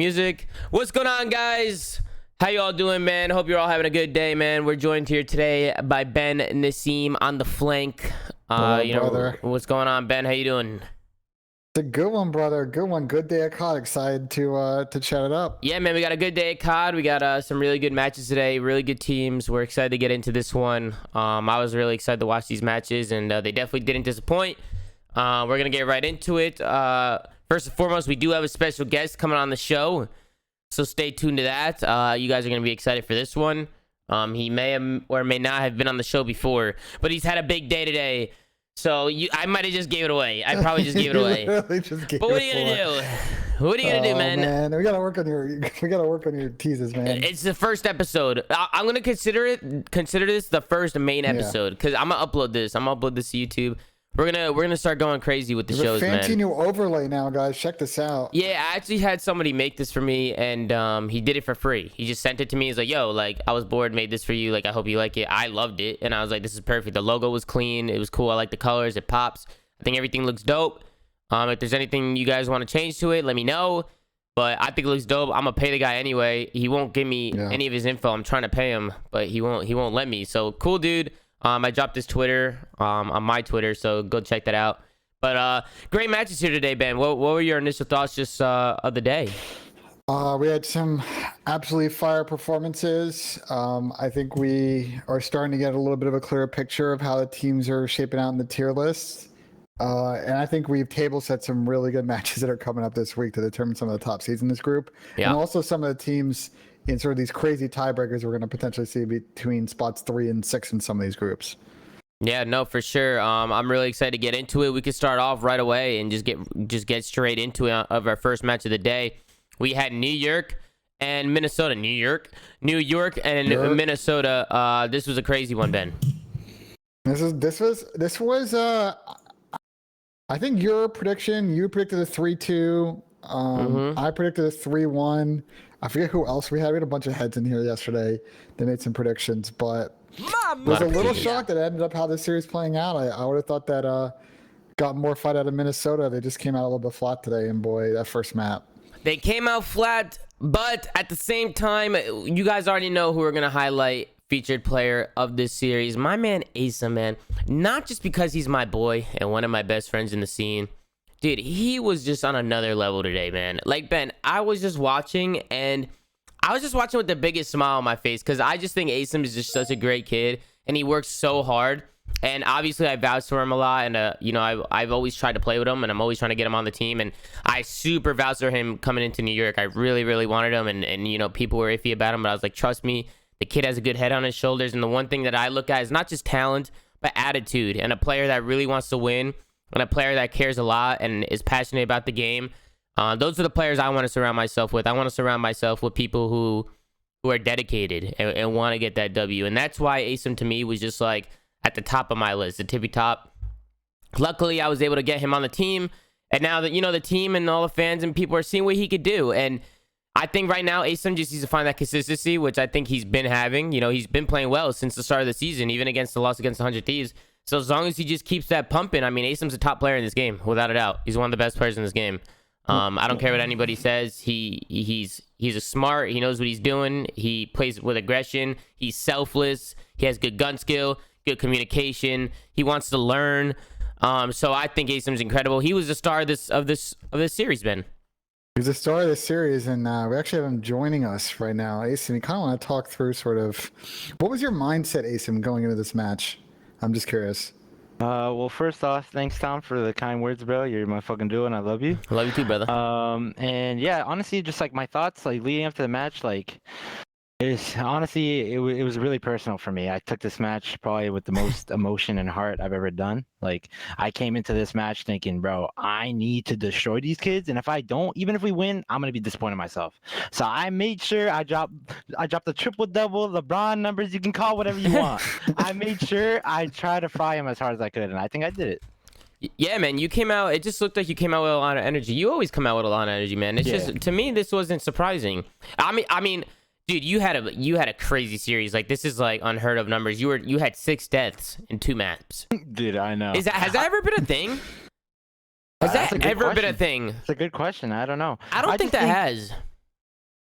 music. What's going on, guys? How you all doing, man? Hope you're all having a good day, man. We're joined here today by Ben Nissim on the flank. Brother. What's going on, Ben? How you doing? It's a good one, brother. Good one. Good day at COD. Excited to chat it up. Yeah, man, we got a good day at COD. We got some really good matches today, really good teams. We're excited to get into this one. I was really excited to watch these matches, and they definitely didn't disappoint. We're going to get right into it. First and foremost, we do have a special guest coming on the show, so stay tuned to that. You guys are going to be excited for this one. He may have or may not have been on the show before, but he's had a big day today. So I might have just gave it away. I probably just gave it away. But what are you gonna do? What are you gonna do, man? We gotta work on your teases, man. It's the first episode. I'm gonna consider this the first main episode because I'm gonna upload this. I'm gonna upload this to YouTube. We're gonna start going crazy with the shows, man. There's a fancy new overlay now, guys. Check this out. Yeah, I actually had somebody make this for me, and he did it for free. He just sent it to me. He's like, "Yo, like I was bored, made this for you. Like I hope you like it." I loved it, and I was like, "This is perfect." The logo was clean. It was cool. I like the colors. It pops. I think everything looks dope. If there's anything you guys want to change to it, let me know. But I think it looks dope. I'm gonna pay the guy anyway. He won't give me any of his info. I'm trying to pay him, but he won't let me. So cool, dude. I dropped his Twitter on my Twitter, so go check that out. But great matches here today, Ben. What were your initial thoughts just of the day? We had some absolutely fire performances. I think we are starting to get a little bit of a clearer picture of how the teams are shaping out in the tier list. And I think we've table set some really good matches that are coming up this week to determine some of the top seeds in this group. Yeah. And also some of the teams in sort of these crazy tiebreakers we're going to potentially see between spots 3 and 6 in some of these groups. Yeah, no, for sure. I'm really excited to get into it. We could start off right away and just get straight into it of our first match of the day. We had New York and Minnesota. New York and Minnesota. This was a crazy one, Ben. This was I think your prediction, you predicted a 3-2. I predicted a 3-1. I forget who else we had. We had a bunch of heads in here yesterday. They made some predictions, but was a little shocked that it ended up how this series playing out. I would have thought that got more fight out of Minnesota. They just came out a little bit flat today, and boy, that first map. They came out flat, but at the same time, you guys already know who we're going to highlight featured player of this series. My man, Asa, man. Not just because he's my boy and one of my best friends in the scene. Dude, he was just on another level today, man. Like, Ben, I was just watching, and I was just watching with the biggest smile on my face because I just think Asim is just such a great kid, and he works so hard. And obviously, I vouch for him a lot, and I've always tried to play with him, and I'm always trying to get him on the team. And I super vouch for him coming into New York. I really, really wanted him, and people were iffy about him, but I was like, trust me, the kid has a good head on his shoulders. And the one thing that I look at is not just talent, but attitude, and a player that really wants to win, and a player that cares a lot and is passionate about the game. Those are the players I want to surround myself with. I want to surround myself with people who are dedicated and want to get that W. And that's why Asim to me was just like at the top of my list, the tippy top. Luckily, I was able to get him on the team. And now that, the team and all the fans and people are seeing what he could do. And I think right now, Asim just needs to find that consistency, which I think he's been having. He's been playing well since the start of the season, even against the loss against the 100 Thieves. So as long as he just keeps that pumping, I mean, Asim's a top player in this game, without a doubt. He's one of the best players in this game. I don't care what anybody says. He's a smart. He knows what he's doing. He plays with aggression. He's selfless. He has good gun skill, good communication. He wants to learn. So I think Asim's incredible. He was the star of this series, Ben. He's the star of this series, and we actually have him joining us right now. Asim, you kind of want to talk through sort of what was your mindset, Asim, going into this match? I'm just curious. Well, first off, thanks, Tom, for the kind words, bro. You're my fucking dude, and I love you. I love you too, brother. And yeah, honestly, just like my thoughts, like leading up to the match, like it was really personal for me. I took this match probably with the most emotion and heart I've ever done. Like I came into this match thinking, bro, I need to destroy these kids, and if I don't, even if we win, I'm gonna be disappointed in myself. So I made sure I dropped the triple double, LeBron numbers, you can call whatever you want. I made sure I tried to fry him as hard as I could, and I think I did it. Yeah, man, you came out. It just looked like you came out with a lot of energy. You always come out with a lot of energy, man. It's just, to me, this wasn't surprising. I mean. Dude, you had a crazy series. Like, this is like unheard of numbers. You had 6 deaths in 2 maps. Dude, I know. Has that ever been a thing? Has that ever been a thing? It's a good question. I don't know. I don't think that has.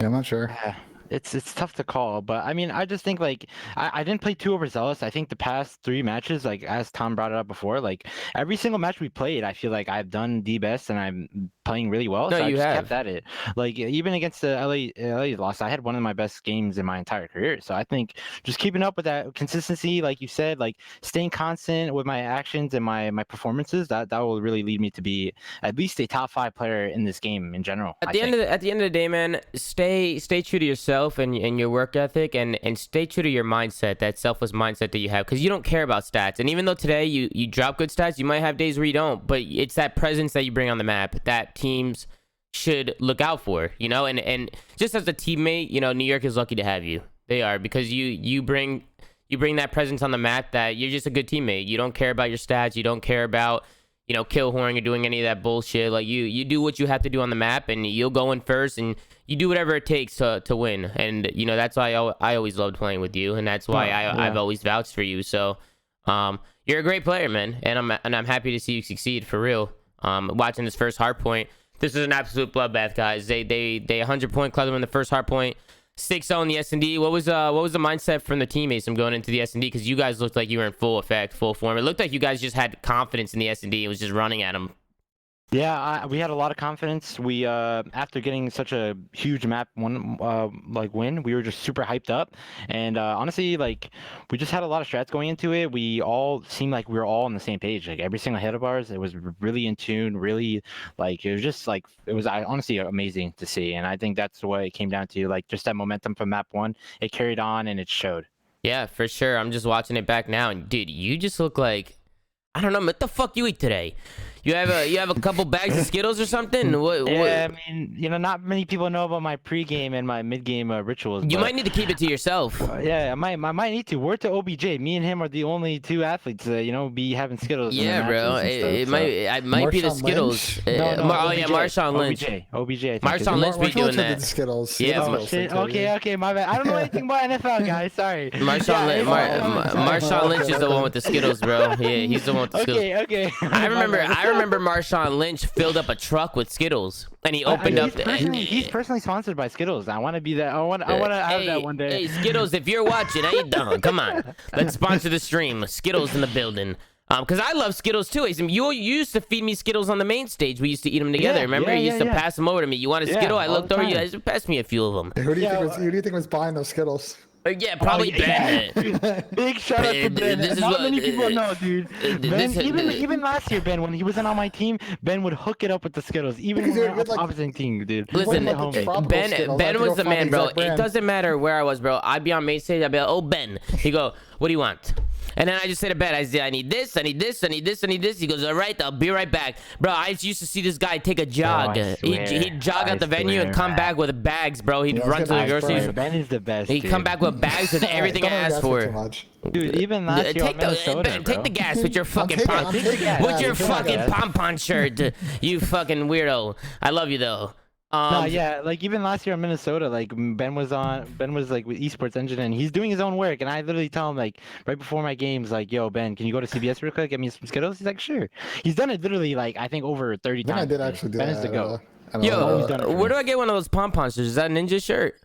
Yeah, I'm not sure. Yeah, it's tough to call, but I mean, I just think like I didn't play too overzealous. I think the past 3 matches, like as Tom brought it up before, like every single match we played, I feel like I've done the best and I'm playing really well. No, So I you just kept have. at it. Like even against the LA loss, I had one of my best games in my entire career. So I think just keeping up with that consistency, like you said, like staying constant with my actions and my performances, that will really lead me to be at least a top 5 player in this game in general. At I the end think. of at the end of the day, man, stay true to yourself and your work ethic, and stay true to your mindset, that selfless mindset that you have, because you don't care about stats. And even though today you drop good stats, you might have days where you don't, but it's that presence that you bring on the map that teams should look out for, you know. And just as a teammate, you know, New York is lucky to have you. They are, because you bring that presence on the map, that you're just a good teammate. You don't care about your stats. You don't care about, you know, kill whoring or doing any of that bullshit. Like you do what you have to do on the map, and you'll go in first, and you do whatever it takes to win. And you know, that's why I always loved playing with you, and that's why I've always vouched for you. So you're a great player, man, and I'm happy to see you succeed for real. Watching this first hard point, this is an absolute bloodbath, guys. They 100-point clubbed them in the first hard point. 6-0 in the S&D. What was the mindset from the teammates from going into the S&D? Because you guys looked like you were in full effect, full form. It looked like you guys just had confidence in the S&D. It was just running at them. Yeah, we had a lot of confidence. We after getting such a huge map win, we were just super hyped up. And honestly, like we just had a lot of strats going into it. We all seemed like we were all on the same page. Like every single hit of ours, it was really in tune. Really, like it was just like it was honestly amazing to see. And I think that's what it came down to. Like just that momentum from map 1, it carried on and it showed. Yeah, for sure. I'm just watching it back now, and dude, you just look like, I don't know, what the fuck you eat today? You have a couple bags of Skittles or something? Yeah, I mean, you know, not many people know about my pregame and my midgame rituals. You but, might need to keep it to yourself. yeah, I might need to. Word to OBJ. Me and him are the only 2 athletes that you know be having Skittles. In Yeah, their bro. matches and It might be the Marshawn Skittles. Lynch? Oh yeah, Marshawn Lynch. OBJ. I think Marshawn Lynch be Marshawn doing Lynch had that. the Skittles. Yeah, Oh shit. Okay, my bad. I don't know anything about NFL, guys. Sorry. Marshawn Lynch is the one with the Skittles, bro. Yeah, he's the one with the Skittles. Okay. I remember Marshawn Lynch filled up a truck with Skittles, and he opened up. He's personally sponsored by Skittles. I want to be that. I want to have that one day. Hey, Skittles, if you're watching, how you doing? Come on, let's sponsor the stream. Skittles in the building. Because I love Skittles too. You used to feed me Skittles on the main stage. We used to eat them together. Remember? You used to pass them over to me. You want a Skittle? I looked over. You guys passed me a few of them. Who do you think was buying those Skittles? Yeah, probably Ben. Big shout out to Ben. Not many people know, dude. Ben, even last year, Ben, when he wasn't on my team, Ben would hook it up with the Skittles, even when we were on the opposite team, dude. Listen, Ben Ben was the man, bro. It doesn't matter where I was, bro. I'd be on main stage. I'd be like, oh, Ben. He'd go, what do you want? And then I just say to Ben, I say, I need this, I need this, I need this, I need this. He goes, all right, I'll be right back. Bro, I used to see this guy take a jog. He'd jog out the venue and come back with bags, bro. He'd run to the grocery store. Ben is the best. He'd come back with bags with everything I asked for. Dude, even last year, Ben, take the gas with your fucking pom-pom shirt. You fucking weirdo. I love you though. Yeah, like even last year in Minnesota, like Ben was like with Esports Engine, and he's doing his own work, and I literally tell him like right before my games, like, yo Ben, can you go to CBS real quick, get me some Skittles? He's like, sure. He's done it literally like I think over 30 times. I did actually do Ben that. is the go. Yo, where do I get one of those pom-pom shirts? Is that a ninja shirt?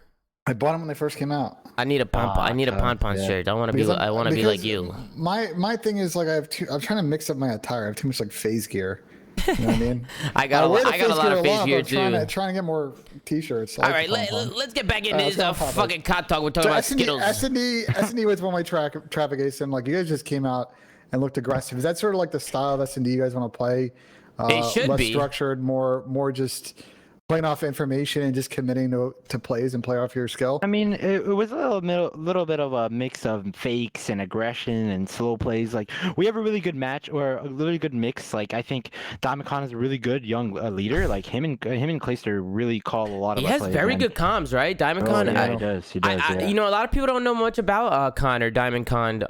I bought them when they first came out. I need a pom-pom shirt. I want to be like you. My thing is like I'm trying to mix up my attire. I have too much like phase gear. You know what I mean? I got a lot of phase gear too. Trying to get more t-shirts. All right, let's get back into this fucking cop talk. We're talking about Skittles. S&D was one of my traffic ASIM. Like you guys just came out and looked aggressive. Is that sort of like the style of S&D you guys want to play? It should less be structured, more just playing off information and just committing to plays and play off your skill. I mean, it was a little bit of a mix of fakes and aggression and slow plays. Like we have a really good match or a really good mix. Like I think Diamond is a really good young leader. Like him and Clayster really call a lot of. He has very good comms, right? Diamond Con. Yeah, he does. Yeah. You know, a lot of people don't know much about Con or Diamond Con.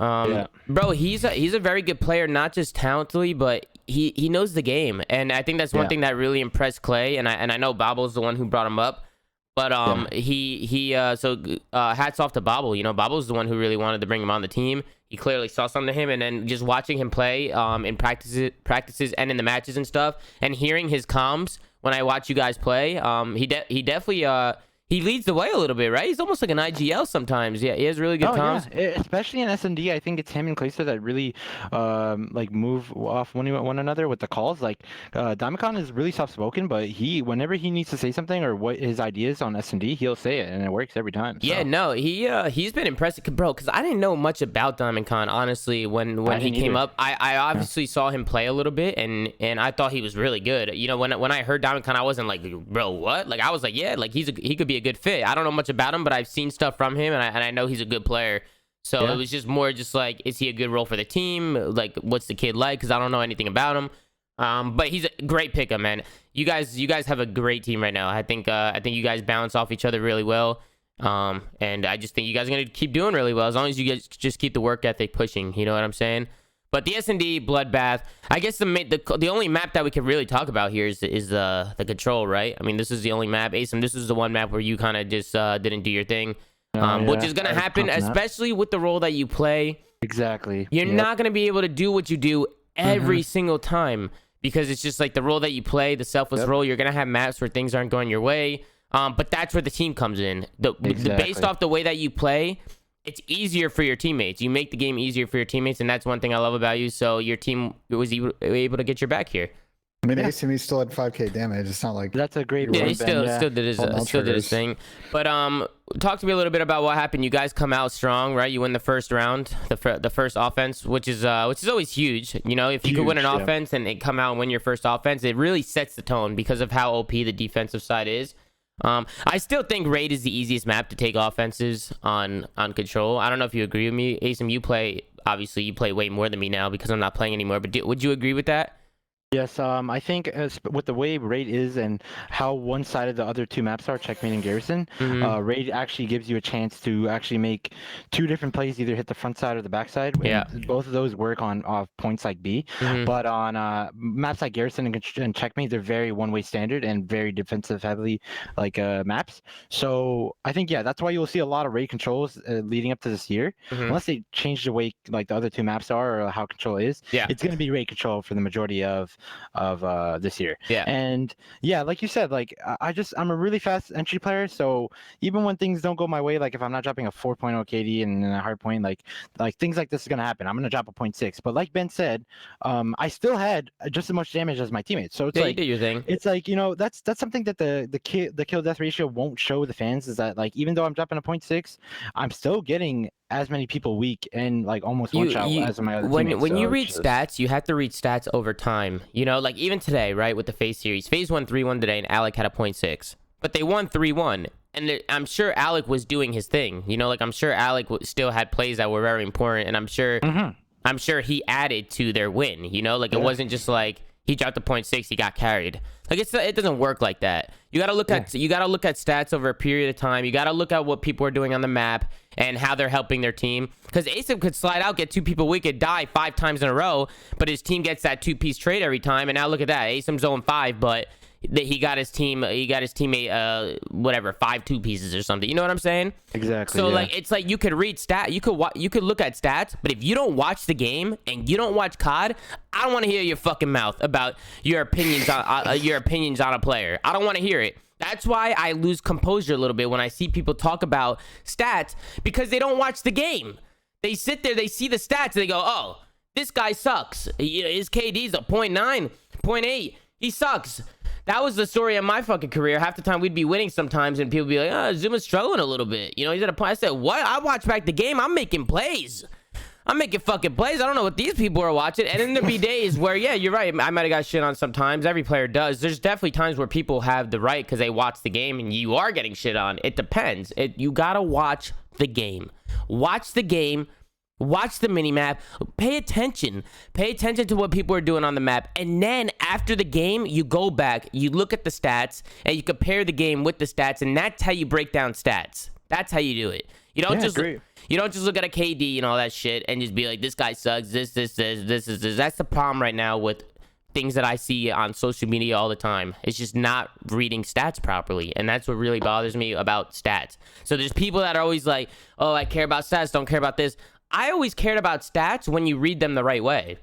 Bro, he's a very good player, not just talently, but he knows the game, and I think that's one thing that really impressed Clay, and I know Bobble's the one who brought him up, but hats off to Bobble. You know, Bobble's the one who really wanted to bring him on the team. He clearly saw something to him, and then just watching him play in practices and in the matches and stuff, and hearing his comms when I watch you guys play, he definitely he leads the way a little bit, right? He's almost like an IGL sometimes. Yeah, he has really good comms. Yeah. Especially in S&D, I think it's him and Clayster that really like move off one another with the calls. Like Diamondcon is really soft spoken, but whenever he needs to say something or what his ideas on S&D, he'll say it, and it works every time. So. Yeah, no, he's been impressive, bro. Because I didn't know much about Diamondcon, honestly. When he came up, I obviously saw him play a little bit, and I thought he was really good. You know, when I heard Diamondcon, I wasn't like, bro, what? Like I was like, yeah, like he could be a good fit. I don't know much about him, but I've seen stuff from him, and I know he's a good player. So it was just more just like, is he a good role for the team? Like, what's the kid like? Because I don't know anything about him. But he's a great pickup, man. You guys have a great team right now. I think you guys balance off each other really well. And I just think you guys are gonna keep doing really well as long as you guys just keep the work ethic pushing. You know what I'm saying? But the S&D bloodbath, I guess the only map that we can really talk about here is the control, right? I mean, this is the only map. Asim, this is the one map where you kind of just didn't do your thing, which is gonna happen, especially with the role that you play. Exactly. You're not gonna be able to do what you do every single time because it's just like the role that you play, the selfless role. You're gonna have maps where things aren't going your way, but that's where the team comes in. Based off the way that you play, it's easier for your teammates. You make the game easier for your teammates, and that's one thing I love about you. So your team was able to get your back here. I mean, ACM still had 5k damage. It's not like that's a great. Yeah, he still did his thing. But talk to me a little bit about what happened. You guys come out strong, right? You win the first round, the first offense, which is always huge. You know, if you could win an offense and come out and win your first offense, it really sets the tone because of how OP the defensive side is. I still think Raid is the easiest map to take offenses on control. I don't know if you agree with me, Asim. You play way more than me now because I'm not playing anymore. But would you agree with that? Yes, I think with the way Raid is and how one-sided the other two maps are, Checkmate and Garrison, Raid actually gives you a chance to actually make two different plays, either hit the front side or the back side. Yeah. Both of those work on points like B. But on maps like Garrison and Checkmate, they're very one-way standard and very defensive-heavy like maps. So I think, that's why you'll see a lot of Raid controls leading up to this year. Unless they change the way like the other two maps are or how control is, it's going to be Raid control for the majority of this year. And like you said, like I'm a really fast entry player, so even when things don't go my way, like if I'm not dropping a 4.0 KD and a hard point, like things like this is gonna happen. I'm gonna drop a 0.6, but like Ben said, I still had just as much damage as my teammates. So it's like, you did your thing. It's like, that's something that the kill death ratio won't show the fans, is that like even though I'm dropping a 0.6, I'm still getting as many people weak and like almost one shot as my other teammates. When you read stats, you have to read stats over time. You know, like even today, right, with the FaZe series, FaZe won 3-1 today, and Alec had a 0.6, but they won 3-1. And I'm sure Alec was doing his thing. You know, like I'm sure Alec still had plays that were very important, and I'm sure he added to their win. You know, like it wasn't just like he dropped a 0.6, he got carried. Like it doesn't work like that. You gotta look at stats over a period of time. You gotta look at what people are doing on the map and how they're helping their team. Because Asim could slide out, get two people weak, and die 5 times in a row, but his team gets that 2-piece trade every time. And now look at that, Asim's 0-5, but he got his teammate whatever 5 2-pieces or something. You know what I'm saying? Exactly. So like it's like you could read you could look at stats, but if you don't watch the game and you don't watch COD, I don't want to hear your fucking mouth about your opinions on a player. I don't want to hear it. That's why I lose composure a little bit when I see people talk about stats, because they don't watch the game. They sit there, they see the stats, and they go, "Oh, this guy sucks. His KD's a 0.9, 0.8. He sucks." That was the story of my fucking career. Half the time we'd be winning sometimes, and people be like, "Oh, ZooMaa's struggling a little bit." You know, he's at a point. I said, "What? I watch back the game. I'm making plays. I'm making fucking plays. I don't know what these people are watching." And then there'd be days where, yeah, you're right, I might have got shit on sometimes. Every player does. There's definitely times where people have the right because they watch the game, and you are getting shit on. It depends. You gotta watch the game. Watch the game. Watch the minimap. Pay attention to what people are doing on the map, and then after the game you go back, you look at the stats, and you compare the game with the stats, and that's how you break down stats. That's how you do it. You don't just look at a KD and all that shit and just be like, this guy sucks, this. That's the problem right now with things that I see on social media all the time. It's just not reading stats properly, and that's what really bothers me about stats. So there's people that are always like, "Oh, I care about stats, don't care about this." I always cared about stats when you read them the right way.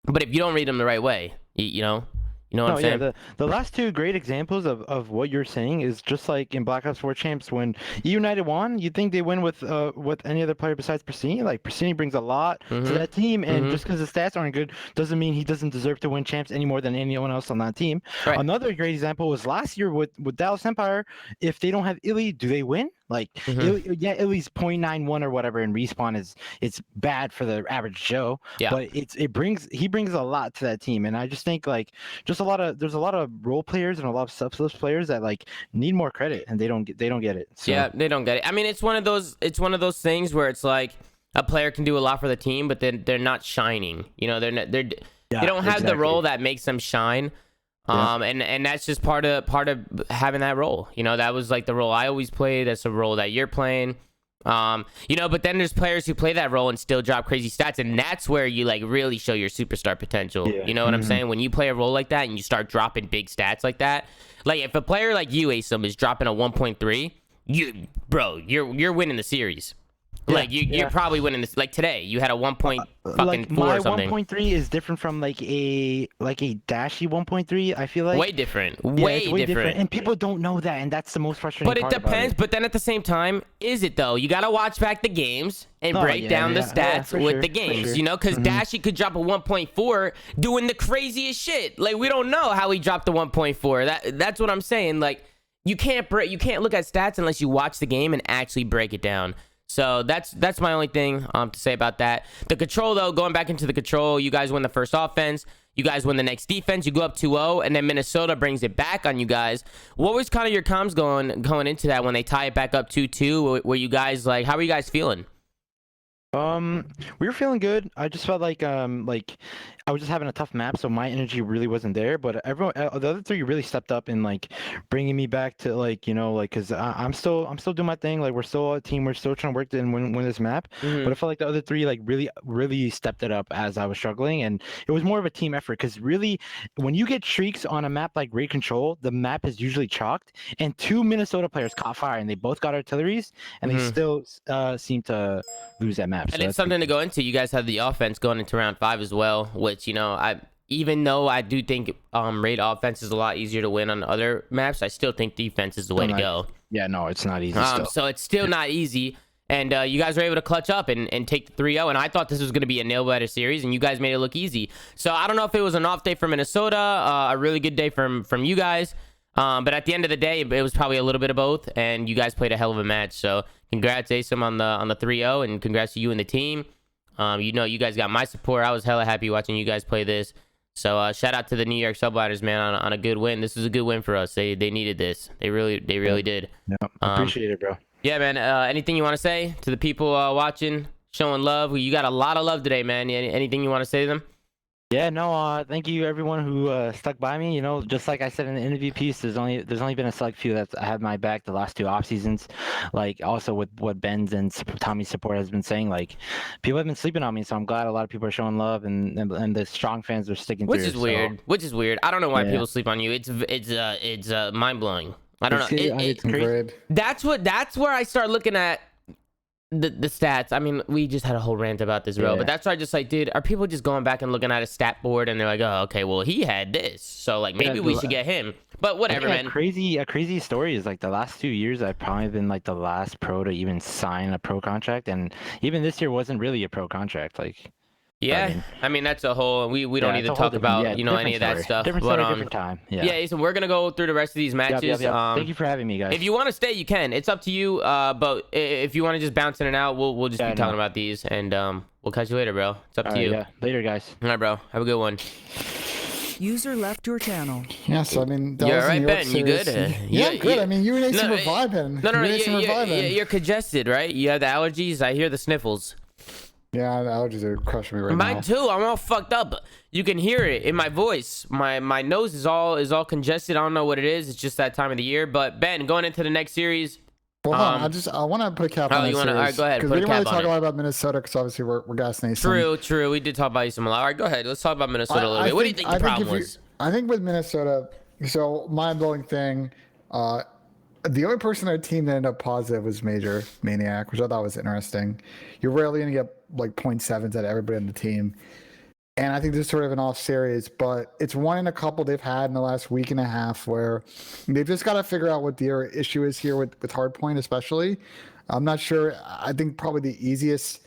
But if you don't read them the right way, you know, You know what No, I'm yeah, saying? the last two great examples of what you're saying is just like in Black Ops 4 Champs when E United won, you think they win with any other player besides Prasini? Like Prasini brings a lot to Mm-hmm. that team, and Mm-hmm. just because the stats aren't good doesn't mean he doesn't deserve to win champs any more than anyone else on that team. Right. Another great example was last year with Dallas Empire. If they don't have Illy, do they win? Like Mm-hmm. Illy, yeah, Illy's 0.91 or whatever in respawn is it's bad for the average Joe, Yeah. but he brings a lot to that team, and I just think like just there's a lot of role players and a lot of subsist players that like need more credit and they don't get it. So Yeah, they don't get it. I mean, it's one of those things where it's like a player can do a lot for the team, but then they're not shining. You know, they yeah, don't have the exactly. role that makes them shine. Yeah. And that's just part of having that role. You know, that was like the role I always played. That's the role that you're playing. You know, but then there's players who play that role and still drop crazy stats, and that's where you like really show your superstar potential. Yeah. You know what I'm saying? When you play a role like that and you start dropping big stats like that, like if a player like you, Asim, is dropping a 1.3, you're winning the series. Like you're probably winning this. Like today, you had a 1.4 like my or something. 1.3 is different from like a dashy 1.3. I feel like Way different. yeah, Way it's way different. and people don't know that, and that's the most frustrating But it part about depends. But then at the same time, is it though? You gotta watch back the games and Oh, break yeah, down the yeah. Yeah, stats for with sure, the for games. sure. You know, because Dashy could drop a 1.4 doing the craziest shit. Like we don't know how he dropped the 1.4. That's what I'm saying. Like you can't look at stats unless you watch the game and actually break it down. So that's my only thing to say about that. The control though, going back into the control, you guys win the first offense. You guys win the next defense. You go up 2-0, and then Minnesota brings it back on you guys. What was kind of your comms going into that when they tie it back up 2-2? Were you guys like, how were you guys feeling? We were feeling good. I just felt like I was just having a tough map, so my energy really wasn't there. But everyone, the other three really stepped up in like bringing me back to like because I'm still doing my thing. Like we're still a team. We're still trying to work and win this map. But I felt like the other three like really stepped it up as I was struggling, and it was more of a team effort. Because really, when you get streaks on a map like Raid Control, the map is usually chalked, and two Minnesota players caught fire, and they both got artilleries, and they still seem to lose that map. And it's something to go into. You guys have the offense going into round 5 as well, which, you know, even though I do think raid offense is a lot easier to win on other maps, I still think defense is the way to go. Yeah, no, it's not easy still. So it's still not easy. And you guys were able to clutch up and take the 3-0. And I thought this was going to be a nail-biter series, and you guys made it look easy. So I don't know if it was an off day for Minnesota, a really good day from you guys. But at the end of the day, it was probably a little bit of both, and you guys played a hell of a match. So congrats, Asim, on the 3-0, and congrats to you and the team. You know, you guys got my support. I was hella happy watching you guys play this. So shout out to the New York Subliners, man, on a good win. This is a good win for us. They needed this. They really did. Yeah, appreciate it, bro. Yeah, man. Anything you want to say to the people watching, showing love? You got a lot of love today, man. Anything you want to say to them? Yeah, no, thank you everyone who stuck by me. You know, just like I said in the interview piece, there's only been a select few that have my back the last two off seasons. Like also with what Ben's and Tommy's support has been saying, like people have been sleeping on me, so I'm glad a lot of people are showing love and the strong fans are sticking Which through. is weird. Which is weird. I don't know why Yeah. people sleep on you. It's mind blowing. I don't know. It's crazy. Grid. That's where I start looking at the stats. I mean, we just had a whole rant about this, bro. Yeah. But that's why I just like, dude, are people just going back and looking at a stat board and they're like, oh, okay, well, he had this, so like maybe we should get him. But whatever, I think man. A crazy story is like the last 2 years I've probably been like the last pro to even sign a pro contract, and even this year wasn't really a pro contract. Like Yeah, I mean that's a whole. We don't need to talk about any of that stuff. Different but story, different time. Yeah. yeah. So we're gonna go through the rest of these matches. Yep. Thank you for having me, guys. If you want to stay, you can. It's up to you. But if you want to just bounce in and out, we'll just be talking about these, and we'll catch you later, bro. It's up to you. Yeah. Later, guys. All right, bro. Have a good one. User left your channel. Yeah, so I mean, that You was all right, New York Ben? You good? series. Yeah, I'm good. I mean, you and Nissim were vibing. No. You're congested, right? You have the allergies. I hear the sniffles. Yeah, the allergies are crushing me right now. Mine too. I'm all fucked up. You can hear it in my voice. My nose is all congested. I don't know what it is. It's just that time of the year. But Ben, going into the next series. Well, hold on. I want to put a cap on this you wanna? series. All right, go ahead. Because we didn't really talk a lot about Minnesota because obviously we're gassing Nissim. True. We did talk about you some a lot. All right, go ahead. Let's talk about Minnesota a little bit. What do you think the problem was? I think with Minnesota, so mind-blowing thing, the only person on our team that ended up positive was Major Maniac, which I thought was interesting. You're rarely going to get like 0.7s out of everybody on the team. And I think this is sort of an off series, but it's one in a couple they've had in the last week and a half where they've just got to figure out what their issue is here with Hardpoint, especially. I'm not sure. I think probably the easiest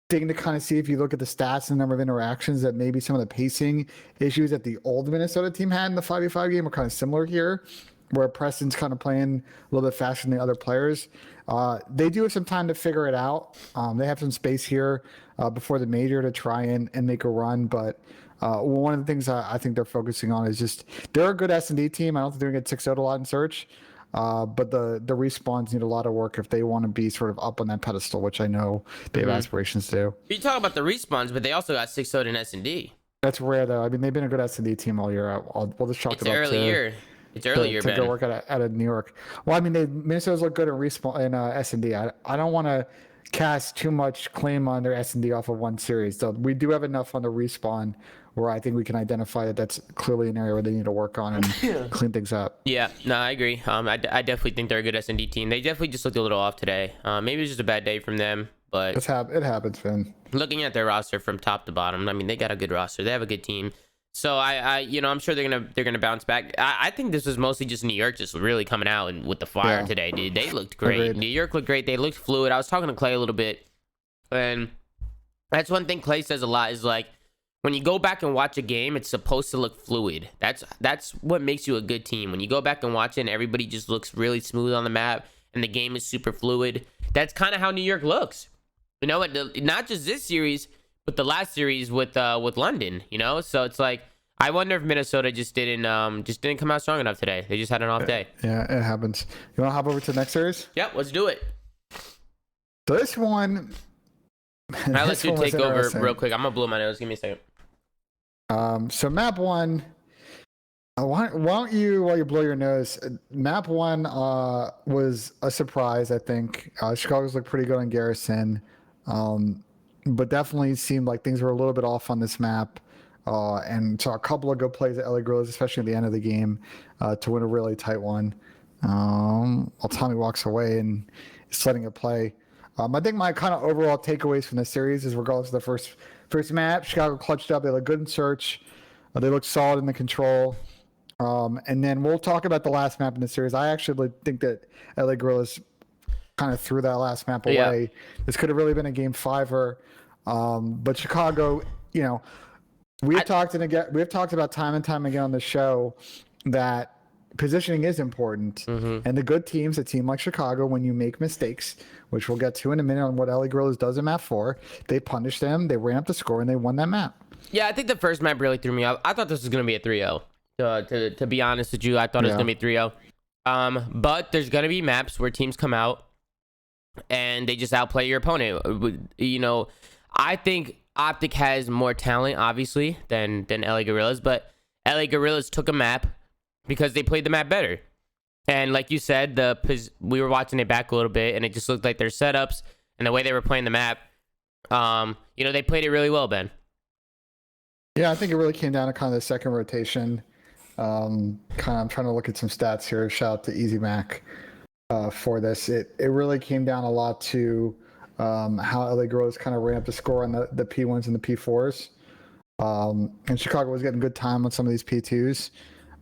thing to kind of see if you look at the stats and the number of interactions that maybe some of the pacing issues that the old Minnesota team had in the 5v5 game are kind of similar here, where Preston's kind of playing a little bit faster than the other players. They do have some time to figure it out. They have some space here before the major to try and make a run. But one of the things I think they're focusing on is just they're a good S&D team. I don't think they're going to get 6-0 a lot in search. But the respawns need a lot of work if they want to be sort of up on that pedestal, which I know they have aspirations to. You talk about the respawns, but they also got 6-0 in S&D. That's rare, though. I mean, they've been a good S&D team all year. We'll just chalk It's it up early year. It's early year, to Ben. go work out of New York. Well, I mean, Minnesota's look good in respawn in S&D. I don't want to cast too much claim on their S&D off of one series. So we do have enough on the respawn where I think we can identify that that's clearly an area where they need to work on and clean things up. Yeah, no, I agree. I definitely think they're a good S&D team. They definitely just looked a little off today. Maybe it's just a bad day from them, but it happens, Finn. Looking at their roster from top to bottom, I mean, they got a good roster. They have a good team. So I'm sure they're gonna bounce back. I think this was mostly just New York just really coming out and with the fire today, dude. They looked great. Agreed. New York looked great. They looked fluid. I was talking to Clay a little bit, and that's one thing Clay says a lot is like when you go back and watch a game, it's supposed to look fluid. That's what makes you a good team. When you go back and watch it, and everybody just looks really smooth on the map, and the game is super fluid. That's kind of how New York looks. You know, not just this series, but the last series with London, you know. So it's like I wonder if Minnesota just didn't come out strong enough today. They just had an off day. Yeah, it happens. You want to hop over to the next series? Yep, let's do it. So this one. I'll let you take over real quick. I'm gonna blow my nose. Give me a second. So map one. Why don't you, while you blow your nose, map one was a surprise. I think Chicago's looked pretty good on Garrison. But definitely seemed like things were a little bit off on this map. And saw a couple of good plays at LA Grills, especially at the end of the game, to win a really tight one. While Tommy walks away and is letting it play. I think my kind of overall takeaways from this series is regardless of the first map, Chicago clutched up. They looked good in search. They looked solid in the control. And then we'll talk about the last map in the series. I actually think that LA Guerrillas kind of threw that last map away. Yeah. This could have really been a game fiver. But Chicago, you know, we've talked about time and time again on the show that positioning is important. And the good teams, a team like Chicago, when you make mistakes, which we'll get to in a minute on what LA Guerrillas does in map 4, they punish them, they ran up the score, and they won that map. Yeah, I think the first map really threw me off. I thought this was going to be a 3-0. To be honest with you, I thought it was going to be 3-0. But there's going to be maps where teams come out and they just outplay your opponent. You know, I think Optic has more talent, obviously, than LA Guerrillas, but LA Guerrillas took a map because they played the map better. And like you said, we were watching it back a little bit, and it just looked like their setups and the way they were playing the map, you know, they played it really well, Ben. Yeah, I think it really came down to kind of the second rotation. I'm trying to look at some stats here. Shout out to Easy Mac for this. It really came down a lot to how LA Guerrillas kind of ran up the score on the P1s and the P4s. And Chicago was getting good time on some of these P2s.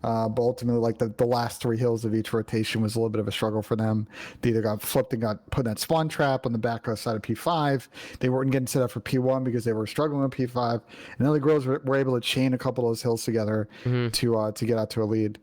But ultimately, like the last 3 hills of each rotation was a little bit of a struggle for them. They either got flipped and got put in that spawn trap on the back side of P5. They weren't getting set up for P1 because they were struggling with P5. And LA Guerrillas were able to chain a couple of those hills together to get out to a lead.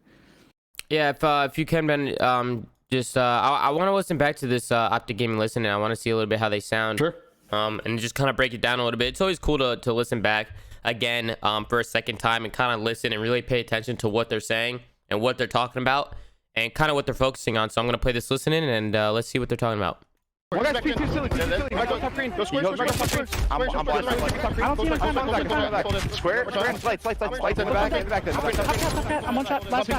Yeah, if you can, Ben, I want to listen back to this Optic Gaming listen, and I want to see a little bit how they sound. Sure. And just kind of break it down a little bit. It's always cool to listen back again for a second time and kind of listen and really pay attention to what they're saying and what they're talking about and kind of what they're focusing on. So I'm going to play this listening and let's see what they're talking about. One guy's P2 silly. Top green. Go square. I'm blind. Square. Lights in the back. I'm one shot. Last guy.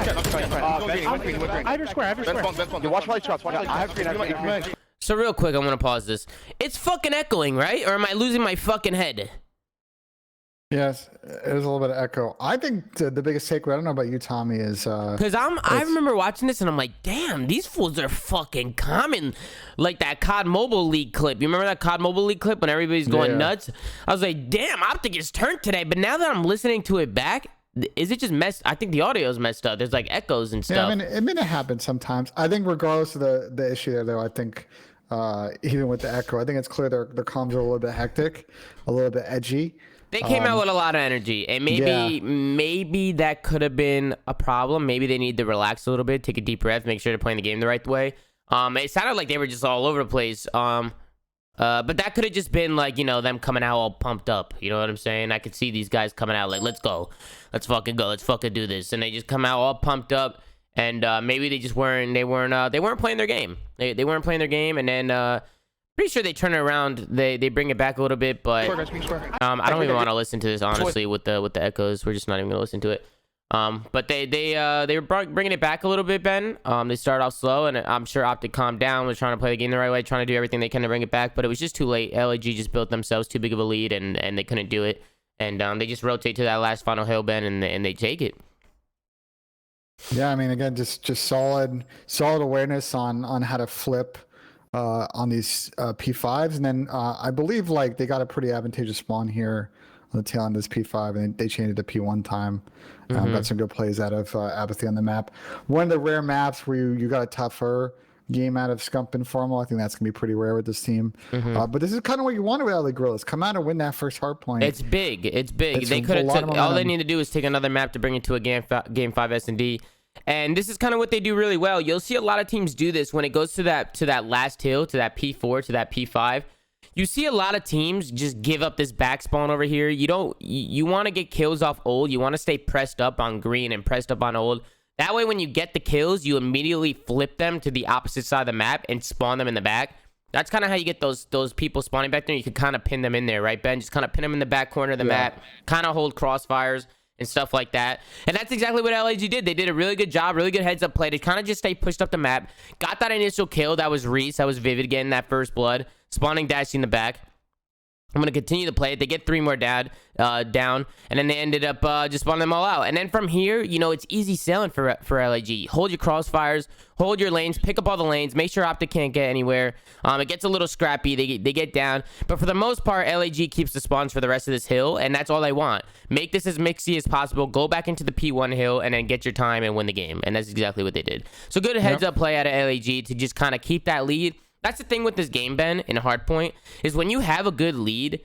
I have your square. You watch light shots. I have green. So real quick, I'm going to pause this. It's fucking echoing, right? Or am I losing my fucking head? Yes, there's a little bit of echo. I think the biggest takeaway, I don't know about you, Tommy, is Because I remember watching this and I'm like, damn, these fools are fucking common. Like that COD Mobile League clip. You remember that COD Mobile League clip when everybody's going nuts? I was like, damn, Optic is turned today. But now that I'm listening to it back, is it just messed? I think the audio is messed up. There's like echoes and stuff. Yeah, I mean, it happens sometimes. I think regardless of the issue there, though, I think even with the echo, I think it's clear their comms are a little bit hectic, a little bit edgy. They came out with a lot of energy, and maybe that could have been a problem. Maybe they need to relax a little bit, take a deep breath, make sure they're playing the game the right way. It sounded like they were just all over the place. But that could have just been like, you know, them coming out all pumped up. You know what I'm saying? I could see these guys coming out like, let's go, let's fucking go, let's fucking do this, and they just come out all pumped up. And maybe they just weren't playing their game. They weren't playing their game, and then. Pretty sure they turn it around. They bring it back a little bit, but I don't even want to listen to this honestly with the echoes. We're just not even gonna listen to it. But they were bringing it back a little bit, Ben. They started off slow, and I'm sure Optic calmed down, was trying to play the game the right way, trying to do everything they can to bring it back, but it was just too late. LAG just built themselves too big of a lead, and they couldn't do it. And they just rotate to that last final hill, Ben, and they take it. Yeah, I mean, again, just solid awareness on how to flip on these P5s, and then I believe like they got a pretty advantageous spawn here on the tail end of this P5, and they changed it to P1 time. Got some good plays out of Apathy on the map. One of the rare maps where you got a tougher game out of Scump and Formal. I think that's gonna be pretty rare with this team. But this is kind of what you want with LA Gorillas. Come out and win that first hard point. It's big. They could have took all they need to do is take another map to bring it to a game 5 S&D. And this is kind of what they do really well. You'll see a lot of teams do this when it goes to that last hill, to that P4, to that P5. You see a lot of teams just give up this back spawn over here. You want to get kills off old. You want to stay pressed up on green and pressed up on old. That way, when you get the kills, you immediately flip them to the opposite side of the map and spawn them in the back. That's kind of how you get those people spawning back there. You can kind of pin them in there, right, Ben? Just kind of pin them in the back corner of the map, kind of hold crossfires and stuff like that. And that's exactly what LAG did. They did a really good job, really good heads up play. They kind of just stay pushed up the map, got that initial kill. That was Reese, that was Vivid getting that first blood, spawning Dashing in the back. I'm going to continue to play it. They get 3 more down, and then they ended up just spawning them all out. And then from here, you know, it's easy sailing for LAG. Hold your crossfires, hold your lanes, pick up all the lanes, make sure Optic can't get anywhere. It gets a little scrappy. They get down. But for the most part, LAG keeps the spawns for the rest of this hill, and that's all they want. Make this as mixy as possible. Go back into the P1 hill, and then get your time and win the game. And that's exactly what they did. So good heads-up play out of LAG to just kind of keep that lead. That's the thing with this game, Ben, in Hardpoint, is when you have a good lead,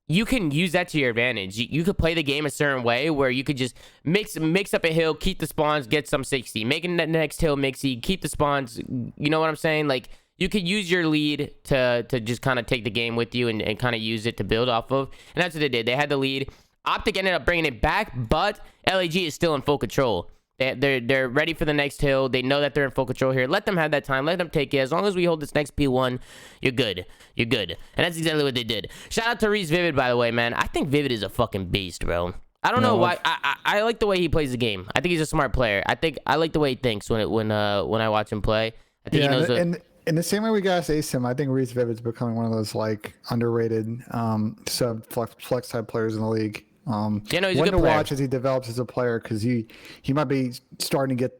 you can use that to your advantage. You could play the game a certain way where you could just mix up a hill, keep the spawns, get some 60. Making the next hill mixy, keep the spawns. You know what I'm saying? Like, you could use your lead to just kind of take the game with you and kind of use it to build off of. And that's what they did. They had the lead. Optic ended up bringing it back, but LAG is still in full control. They're ready for the next hill. They know that they're in full control here. Let them have that time. Let them take it. As long as we hold this next P1, you're good. You're good. And that's exactly what they did. Shout out to Reese Vivid, by the way, man. I think Vivid is a fucking beast, bro. I don't know why. I like the way he plays the game. I think he's a smart player. I like the way he thinks when I watch him play. I think he knows in the same way we got Nissim, I think Reese Vivid's becoming one of those like underrated sub flex type players in the league. He's a good player. Watch as he develops as a player, because he might be starting to get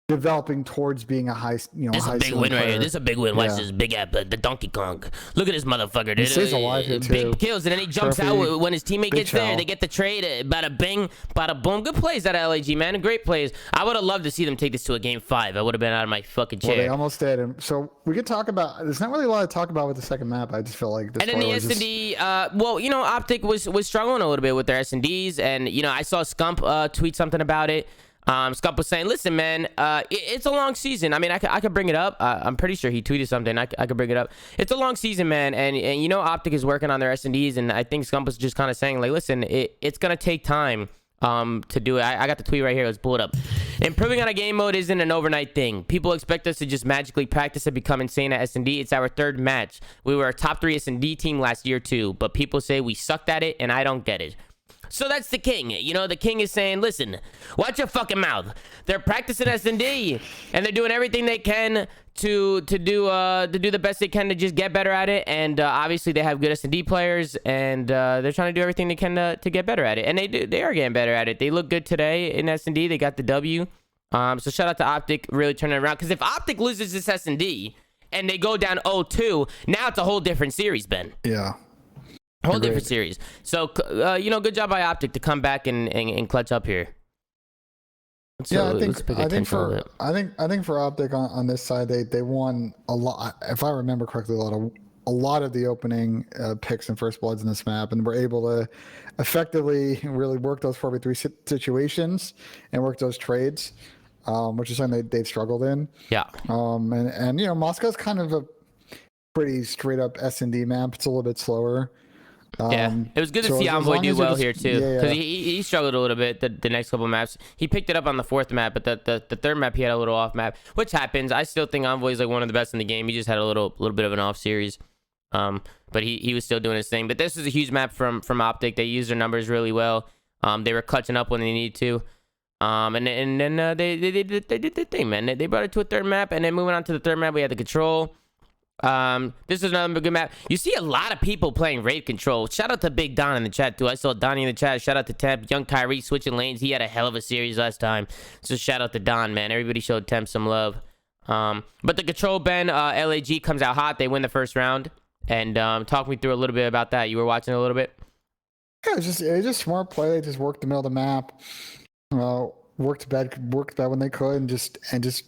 developing towards being a high, this high is a big win player. right here. This is a big win. Watch this big app, the Donkey Kong. Look at this motherfucker. He stays alive here too. Big kills, and then he jumps out when his teammate gets there. They get the trade. Bada bing, bada boom. Good plays out of LAG, man. Great plays. I would have loved to see them take this to a game 5. I would have been out of my fucking chair. Well, they almost did. And so we could talk about. There's not really a lot to talk about with the second map. I just feel like this. And then the S&D. Well, Optic was struggling a little bit with their S&Ds, and I saw Scump tweet something about it. Scump was saying, listen, man, it's a long season. I mean, I could bring it up. I'm pretty sure he tweeted something. I could bring it up. It's a long season, man. And Optic is working on their S&Ds. And I think Scump was just kind of saying, like, listen, it's going to take time to do it. I got the tweet right here. Let's pull it up. Improving on a game mode isn't an overnight thing. People expect us to just magically practice and become insane at S&D. It's our 3rd match. We were a top 3 S&D team last year, too. But people say we sucked at it, and I don't get it. So that's the king. You know, the king is saying, listen, watch your fucking mouth. They're practicing S&D, and they're doing everything they can to do the best they can to just get better at it. And obviously they have good S&D players, and they're trying to do everything they can to get better at it. And they are getting better at it. They look good today in S&D. They got the W. So shout out to Optic really turning it around. Because if Optic loses this S&D and they go down 0-2, now it's a whole different series, Ben. Yeah. Whole different series. So, you know, good job by Optic to come back and clutch up here. Yeah, I think for Optic on this side, they won a lot. If I remember correctly, a lot of the opening picks and first bloods in this map, and were able to effectively really work those 4v3 situations and work those trades, which is something they've struggled in. Yeah. And you know, Moscow's kind of a pretty straight up S&D map. It's a little bit slower. Yeah, it was good to see Envoy do well here too, because he struggled a little bit the next couple maps. He picked it up on the fourth map, but the third map he had a little off map, which happens. I still think Envoy is like one of the best in the game. He just had a little bit of an off series, but he was still doing his thing. But this is a huge map from Optic. They used their numbers really well. They were clutching up when they needed to, and then they did the thing, man. They brought it to a third map, and then moving on to the third map, we had the control. This is another good map. You see a lot of people playing raid control. Shout out to Big Don in the chat too. I saw Donnie in the chat. Shout out to Temp. Young Kyrie switching lanes. He had a hell of a series last time. So shout out to Don, man. Everybody showed Temp some love. But the control, Ben, LAG comes out hot. They win the first round. And talk me through a little bit about that. You were watching a little bit. Yeah, it was just smart play. They just worked the middle of the map. Worked bad when they could, and just.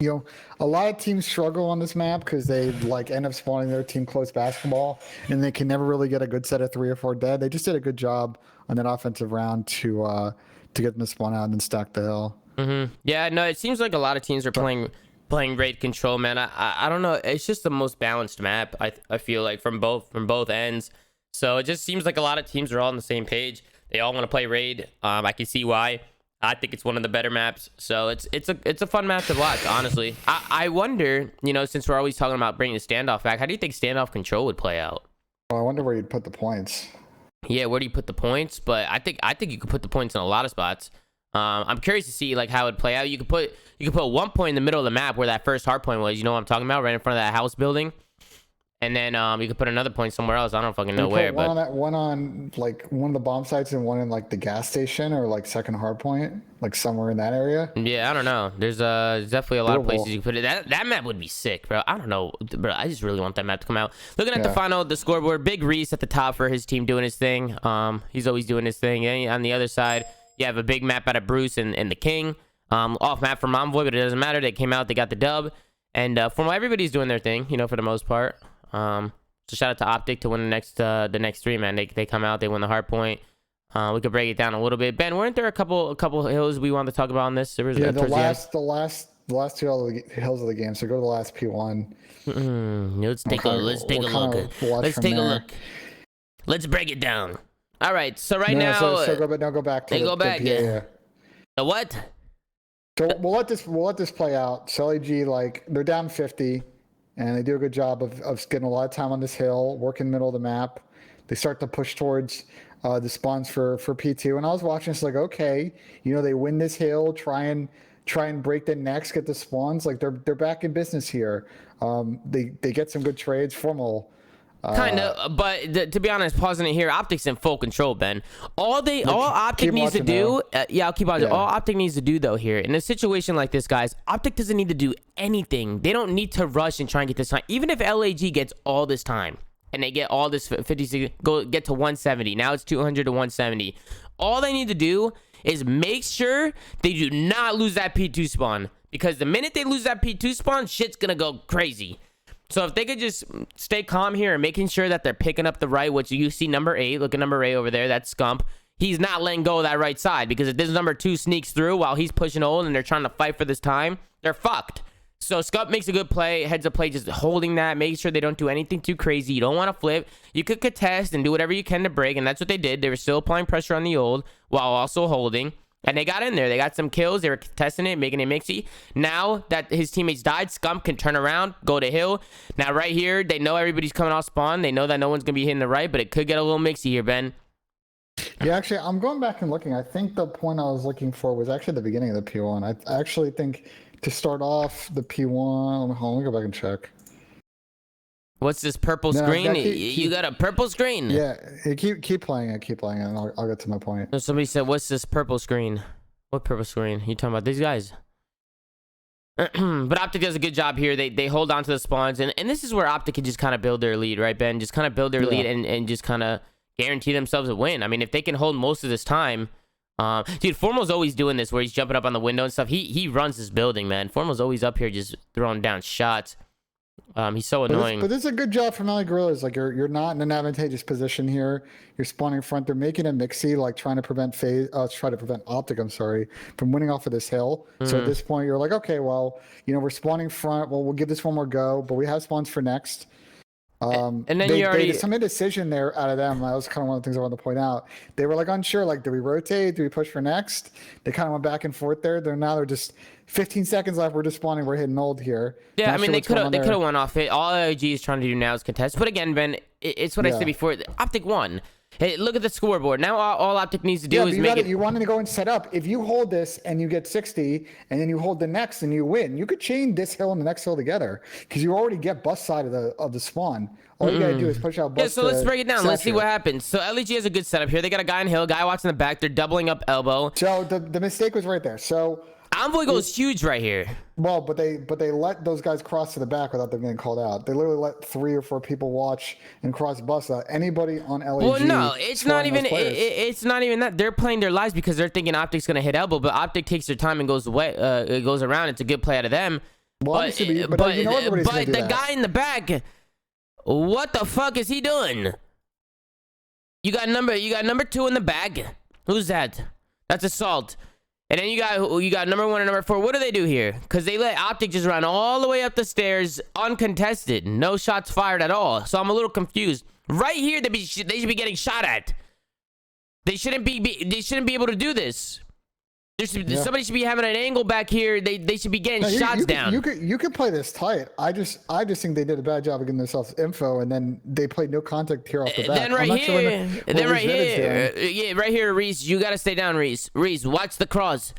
You know, a lot of teams struggle on this map because they like end up spawning their team close basketball, and they can never really get a good set of 3 or 4 dead. They just did a good job on that offensive round to get them to spawn out and then stack the hill. Mm-hmm. Yeah, no, it seems like a lot of teams are playing raid control, man. I don't know. It's just the most balanced map. I feel like from both ends. So it just seems like a lot of teams are all on the same page. They all want to play raid. I can see why. I think it's one of the better maps, so it's a fun map to watch, honestly. I wonder, you know, since we're always talking about bringing the standoff back, how do you think standoff control would play out? Well, I wonder where you'd put the points. Yeah, where do you put the points? But I think you could put the points in a lot of spots. I'm curious to see like how it would play out. You could put 1 point in the middle of the map where that first hard point was. You know what I'm talking about? Right in front of that house building. And then you could put another point somewhere else. I don't fucking know where. One on like one of the bomb sites and one in like the gas station or like second hard point, like somewhere in that area. Yeah, I don't know. There's definitely a lot of places you can put it. That map would be sick, bro. I don't know, bro. I just really want that map to come out. Looking at the scoreboard, Big Reese at the top for his team doing his thing. He's always doing his thing. And on the other side, you have a big map out of Bruce and the King. Off map from Envoy, but it doesn't matter. They came out, they got the dub, and from everybody's doing their thing, you know, for the most part. So shout out to Optic to win the next 3, man. They come out, they win the hard point. We could break it down a little bit. Ben, weren't there a couple hills we wanted to talk about on this? There was, the last 2 hills of the game. So go to the last P1. Let's take a look. Let's break it down. All right. So now, go back to yeah. The what? So we'll let this play out. So LAG, like, they're down 50. And they do a good job of getting a lot of time on this hill, working the middle of the map. They start to push towards the spawns for P2. And I was watching, it's like, okay, you know, they win this hill, try and break the next, get the spawns. Like they're back in business here. They get some good trades, formal. Kind of, but to be honest, pausing it here, Optic's in full control, Ben. All Optic needs to do, I'll keep watching. All Optic needs to do, though, here, in a situation like this, guys, Optic doesn't need to do anything. They don't need to rush and try and get this time. Even if LAG gets all this time, and they get all this 56, get to 170, now it's 200 to 170. All they need to do is make sure they do not lose that P2 spawn, because the minute they lose that P2 spawn, shit's gonna go crazy. So if they could just stay calm here and making sure that they're picking up the right, which you see number 8, look at number 8 over there, that's Scump. He's not letting go of that right side, because if this number 2 sneaks through while he's pushing old and they're trying to fight for this time, they're fucked. So Scump makes a good play, heads up play, just holding that, making sure they don't do anything too crazy. You don't want to flip. You could contest and do whatever you can to break, and that's what they did. They were still applying pressure on the old while also holding. And they got in there. They got some kills. They were testing it, making it mixy. Now that his teammates died, Scump can turn around, go to hill. Now right here, they know everybody's coming off spawn. They know that no one's going to be hitting the right, but it could get a little mixy here, Ben. Yeah, actually, I'm going back and looking. I think the point I was looking for was actually the beginning of the P1. I actually think to start off the P1. Let me go back and check. What's this purple No, screen? yeah, You got a purple screen? Yeah, keep playing it, and I'll get to my point. So somebody said, "What's this purple screen?" What purple screen? You talking about these guys? But Optic does a good job here. They hold on to the spawns, and this is where Optic can just kind of build their lead, right, Ben? Just kind of build their lead and just kind of guarantee themselves a win. I mean, if they can hold most of this time, dude, Formal's always doing this where he's jumping up on the window and stuff. He runs this building, man. Formal's always up here just throwing down shots. He's so annoying. But this is a good job from LA Gorillas. Like you're not in an advantageous position here. You're spawning front. They're making a mixy, like trying to prevent Optic, I'm sorry, from winning off of this hill. So at this point, you're like, okay, well, we're spawning front. Well, we'll give this one more go, but we have spawns for next. And then there's some indecision there out of them. That was kind of one of the things I wanted to point out. They were like unsure, like, do we rotate? Do we push for next? They kind of went back and forth there. They're just 15 seconds left. We're just spawning. We're hitting old here. Yeah, Not I mean, sure they could have went off it. All LG is trying to do now is contest. But again, Ben, it's what I said before. Optic won. Hey, look at the scoreboard. Now all Optic needs to do is make it. You wanted to go and set up. If you hold this and you get 60, and then you hold the next and you win, you could chain this hill and the next hill together because you already get bus side of the spawn. All you gotta do is push out bus. Yeah, so let's break it down. Let's see what happens. So LG has a good setup here. They got a guy in hill, guy walks in the back. They're doubling up elbow. So the mistake was right there. So Envoy goes huge right here. Well, but they let those guys cross to the back without them getting called out. They literally let 3 or 4 people watch and cross bus out. Anybody on LAG. Well, no, it's not even. It's not even that. They're playing their lives because they're thinking Optic's gonna hit elbow, but Optic takes their time and goes away. It goes around. It's a good play out of them. Well, but the guy in the back, what the fuck is he doing? You got number 2 in the back. Who's that? That's Assault. And then you got number 1 and number 4. What do they do here? Because they let Optic just run all the way up the stairs uncontested. No shots fired at all. So I'm a little confused. Right here, they should be getting shot at. They shouldn't be able to do this. Somebody should be having an angle back here. They should be getting shots down. You could play this tight. I just think they did a bad job of getting themselves info, and then they played no contact here off the bat. Right here, Reese, you gotta stay down, Reese. Reese, watch the cross.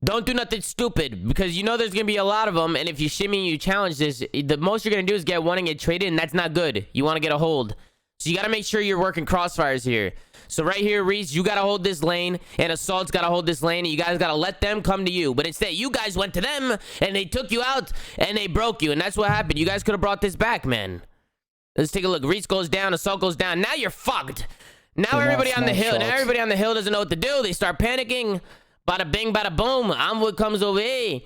Don't do nothing stupid because there's gonna be a lot of them, and if you shimmy and you challenge this, the most you're gonna do is get one and get traded, and that's not good. You want to get a hold, so you gotta make sure you're working crossfires here. So right here, Reese, you got to hold this lane, and Assault's got to hold this lane, and you guys got to let them come to you. But instead, you guys went to them, and they took you out, and they broke you, and that's what happened. You guys could have brought this back, man. Let's take a look. Reese goes down, Assault goes down. Now you're fucked. Now everybody on the hill doesn't know what to do. They start panicking. Bada bing, bada boom. Envoy comes over here.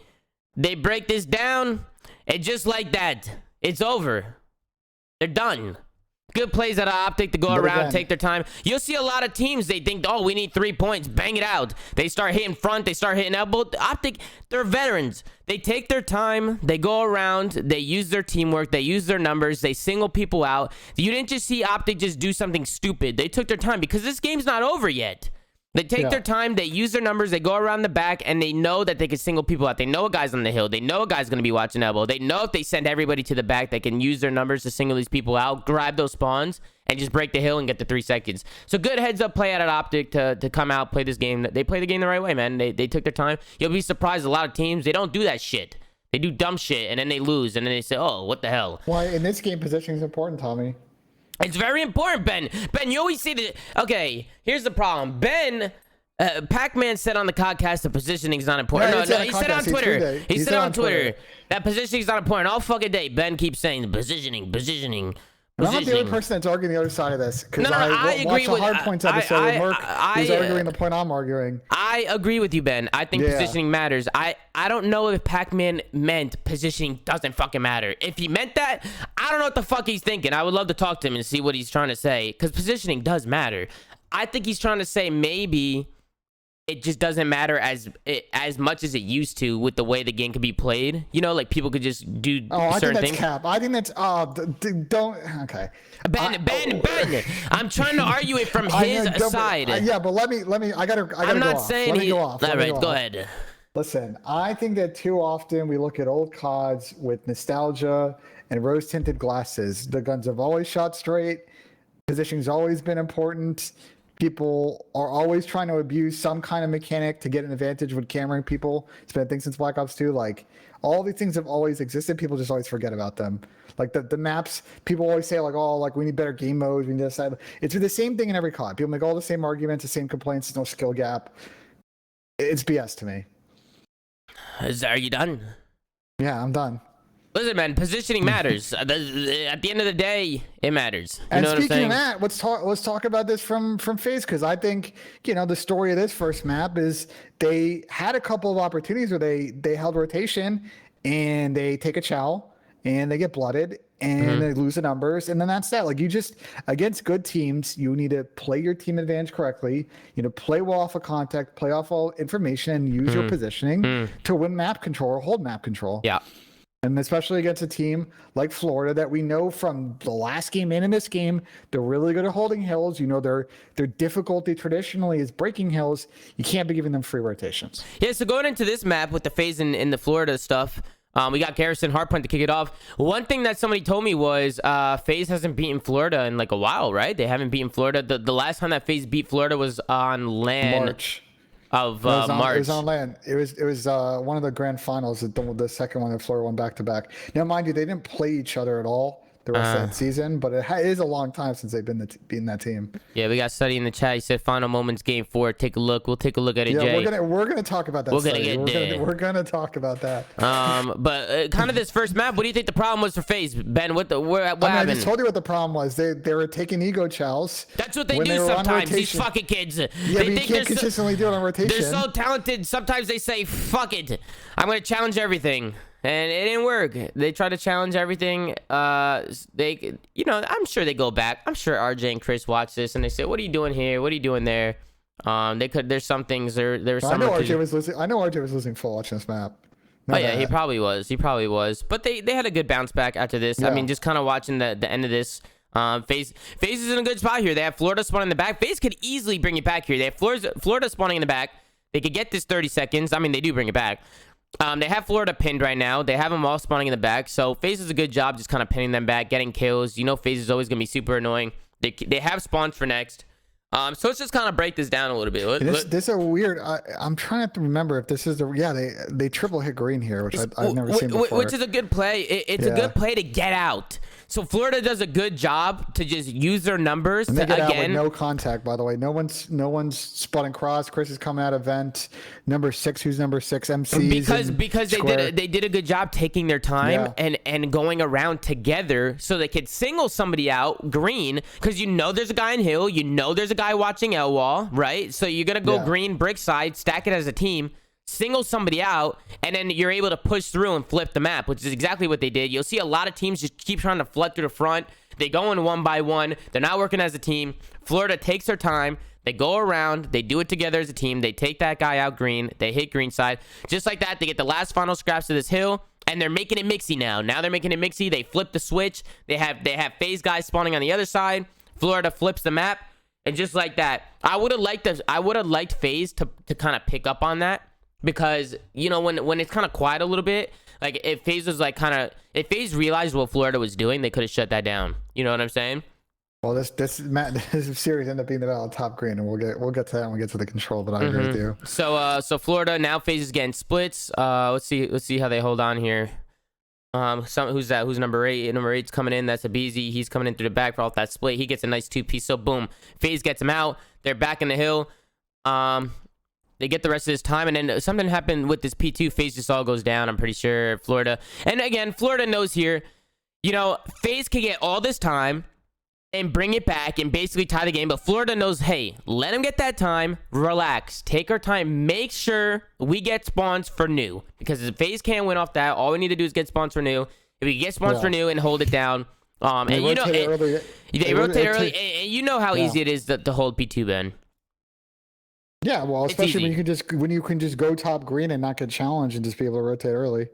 They break this down, and just like that, it's over. They're done. Good plays out of Optic to go around, take their time. You'll see a lot of teams, they think, oh, we need 3 points, bang it out. They start hitting front, they start hitting elbow. Optic, they're veterans. They take their time, they go around, they use their teamwork, they use their numbers, they single people out. You didn't just see Optic just do something stupid. They took their time because this game's not over yet. They take their time, they use their numbers, they go around the back, and they know that they can single people out. They know a guy's on the hill. They know a guy's going to be watching elbow. They know if they send everybody to the back, they can use their numbers to single these people out, grab those spawns, and just break the hill and get the 3 seconds. So good heads-up play out at Optic to come out, play this game. They play the game the right way, man. They took their time. You'll be surprised a lot of teams, they don't do that shit. They do dumb shit, and then they lose, and then they say, oh, what the hell? Why, in this game, positioning is important, Tommy. It's very important, Ben. Ben, you always say that. Okay, here's the problem. Ben... Pac-Man said on the podcast the positioning is not important. No, he said on Twitter. He said on Twitter that positioning is not important. All fucking day, Ben keeps saying positioning. I'm not the only person that's arguing the other side of this. No, I agree with the hard points episode where Merc is arguing the point I'm arguing. I agree with you, Ben. I think positioning matters. I don't know if Pac-Man meant positioning doesn't fucking matter. If he meant that, I don't know what the fuck he's thinking. I would love to talk to him and see what he's trying to say because positioning does matter. I think he's trying to say maybe it just doesn't matter as much as it used to with the way the game could be played. You know, like people could just do certain things. Cap. I think that's don't. Okay. Ben. I'm trying to argue it from his side. Yeah, but let me. I gotta. I'm not go saying off. he. Go off. All right, go ahead. Listen, I think that too often we look at old CODs with nostalgia and rose-tinted glasses. The guns have always shot straight. Positioning's always been important. people are always trying to abuse some kind of mechanic to get an advantage with cameraing people. It's been a thing since Black Ops 2. Like, all these things have always existed. People just always forget about them. Like the maps, people always say like, oh, like we need better game modes. We need this. It's the same thing in every COD. People make all the same arguments, the same complaints. There's no skill gap. It's BS to me. Are you done? Yeah, I'm done. Listen, man, positioning matters. At the end of the day, it matters. You And know what I'm speaking saying? of that, let's talk about this from FaZe, because I think the story of this first map is they had a couple of opportunities where they held rotation and they take a chow and they get blooded and they lose the numbers, and then that's that. Like, you just, against good teams, you need to play your team advantage correctly. Play well off of contact, play off all information, and use your positioning to win map control or hold map control. Yeah. And especially against a team like Florida that we know from the last game and in this game, they're really good at holding hills. Their difficulty traditionally is breaking hills. You can't be giving them free rotations. Yeah, so going into this map with the FaZe and the Florida stuff, we got Garrison Hardpoint to kick it off. One thing that somebody told me was FaZe hasn't beaten Florida in like a while, right? They haven't beaten Florida. The last time that FaZe beat Florida was on LAN. March. Of March. March. It was on land. It was one of the grand finals. The second one that Florida won back to back. Now, mind you, they didn't play each other at all the rest of that season, but it is a long time since they've been beating that team. Yeah, we got Study in the chat. He said final moments game 4. Take a look. We'll take a look at it, Yeah, Jay. we're gonna talk about that. We're gonna talk about that. But kind of this first map, what do you think the problem was for FaZe, Ben? What happened? I just told you what the problem was. They were taking ego chows. That's what they do sometimes. These fucking kids. Yeah, but you can't consistently do it on rotation. They're so talented. Sometimes they say, "Fuck it, I'm gonna challenge everything." And it didn't work. They try to challenge everything. I'm sure they go back. I'm sure RJ and Chris watch this and they say, "What are you doing here? What are you doing there?" There's some things there's some. I know RJ was losing full watching this map. He probably was. But they had a good bounce back after this. Yeah. I mean, just kind of watching the end of this. FaZe is in a good spot here. They have Florida spawning in the back. FaZe could easily bring it back here. They have Florida spawning in the back. They could get this 30 seconds. I mean, they do bring it back. They have Florida pinned right now. They have them all spawning in the back. So FaZe does a good job just kind of pinning them back, getting kills. FaZe is always going to be super annoying. They have spawns for next. So let's just kind of break this down a little bit. This is a weird. I'm trying to remember if this is they triple hit green here, which I've never seen before. Which is a good play. It's a good play to get out. So Florida does a good job to just use their numbers and they to get out with again. no contact, by the way. No one's spotting cross. Chris is coming out of vent. Number 6, who's number 6? MCs Because they did a good job taking their time and going around together so they could single somebody out green, because there's a guy in hill, there's a guy watching L wall, right? So you're gonna go green brick side, stack it as a team, single somebody out, and then you're able to push through and flip the map, which is exactly what they did. You'll see a lot of teams just keep trying to flood through the front. They go in one by one. They're not working as a team. Florida takes their time. They go around. They do it together as a team. They take that guy out green. They hit green side. Just like that, they get the last final scraps of this hill, and they're making it mixy now. Now they're making it mixy. They flip the switch. They have FaZe guys spawning on the other side. Florida flips the map, and just like that, I would have liked FaZe to kind of pick up on that. Because when it's kind of quiet a little bit, like if FaZe was like if FaZe realized what Florida was doing, they could have shut that down. You know what I'm saying? Well, this series ended up being the battle of top green, and we'll get to that when we get to the control. But I agree with you. So Florida now FaZe is getting splits. Let's see how they hold on here. Who's that? Who's number 8? Number 8's coming in. That's Abizi. He's coming in through the back for off that split. He gets a nice 2-piece. So boom, FaZe gets him out. They're back in the hill. They get the rest of this time, and then something happened with this P2. FaZe just all goes down, I'm pretty sure. Florida. And again, Florida knows here, FaZe can get all this time and bring it back and basically tie the game. But Florida knows, hey, let him get that time. Relax. Take our time. Make sure we get spawns for new. Because if FaZe can't win off that, all we need to do is get spawns for new. If we get spawns for new and hold it down. They rotate early, and you know how easy it is to hold P2, Ben. Yeah, well, especially when you can just go top green and not get challenged and just be able to rotate early,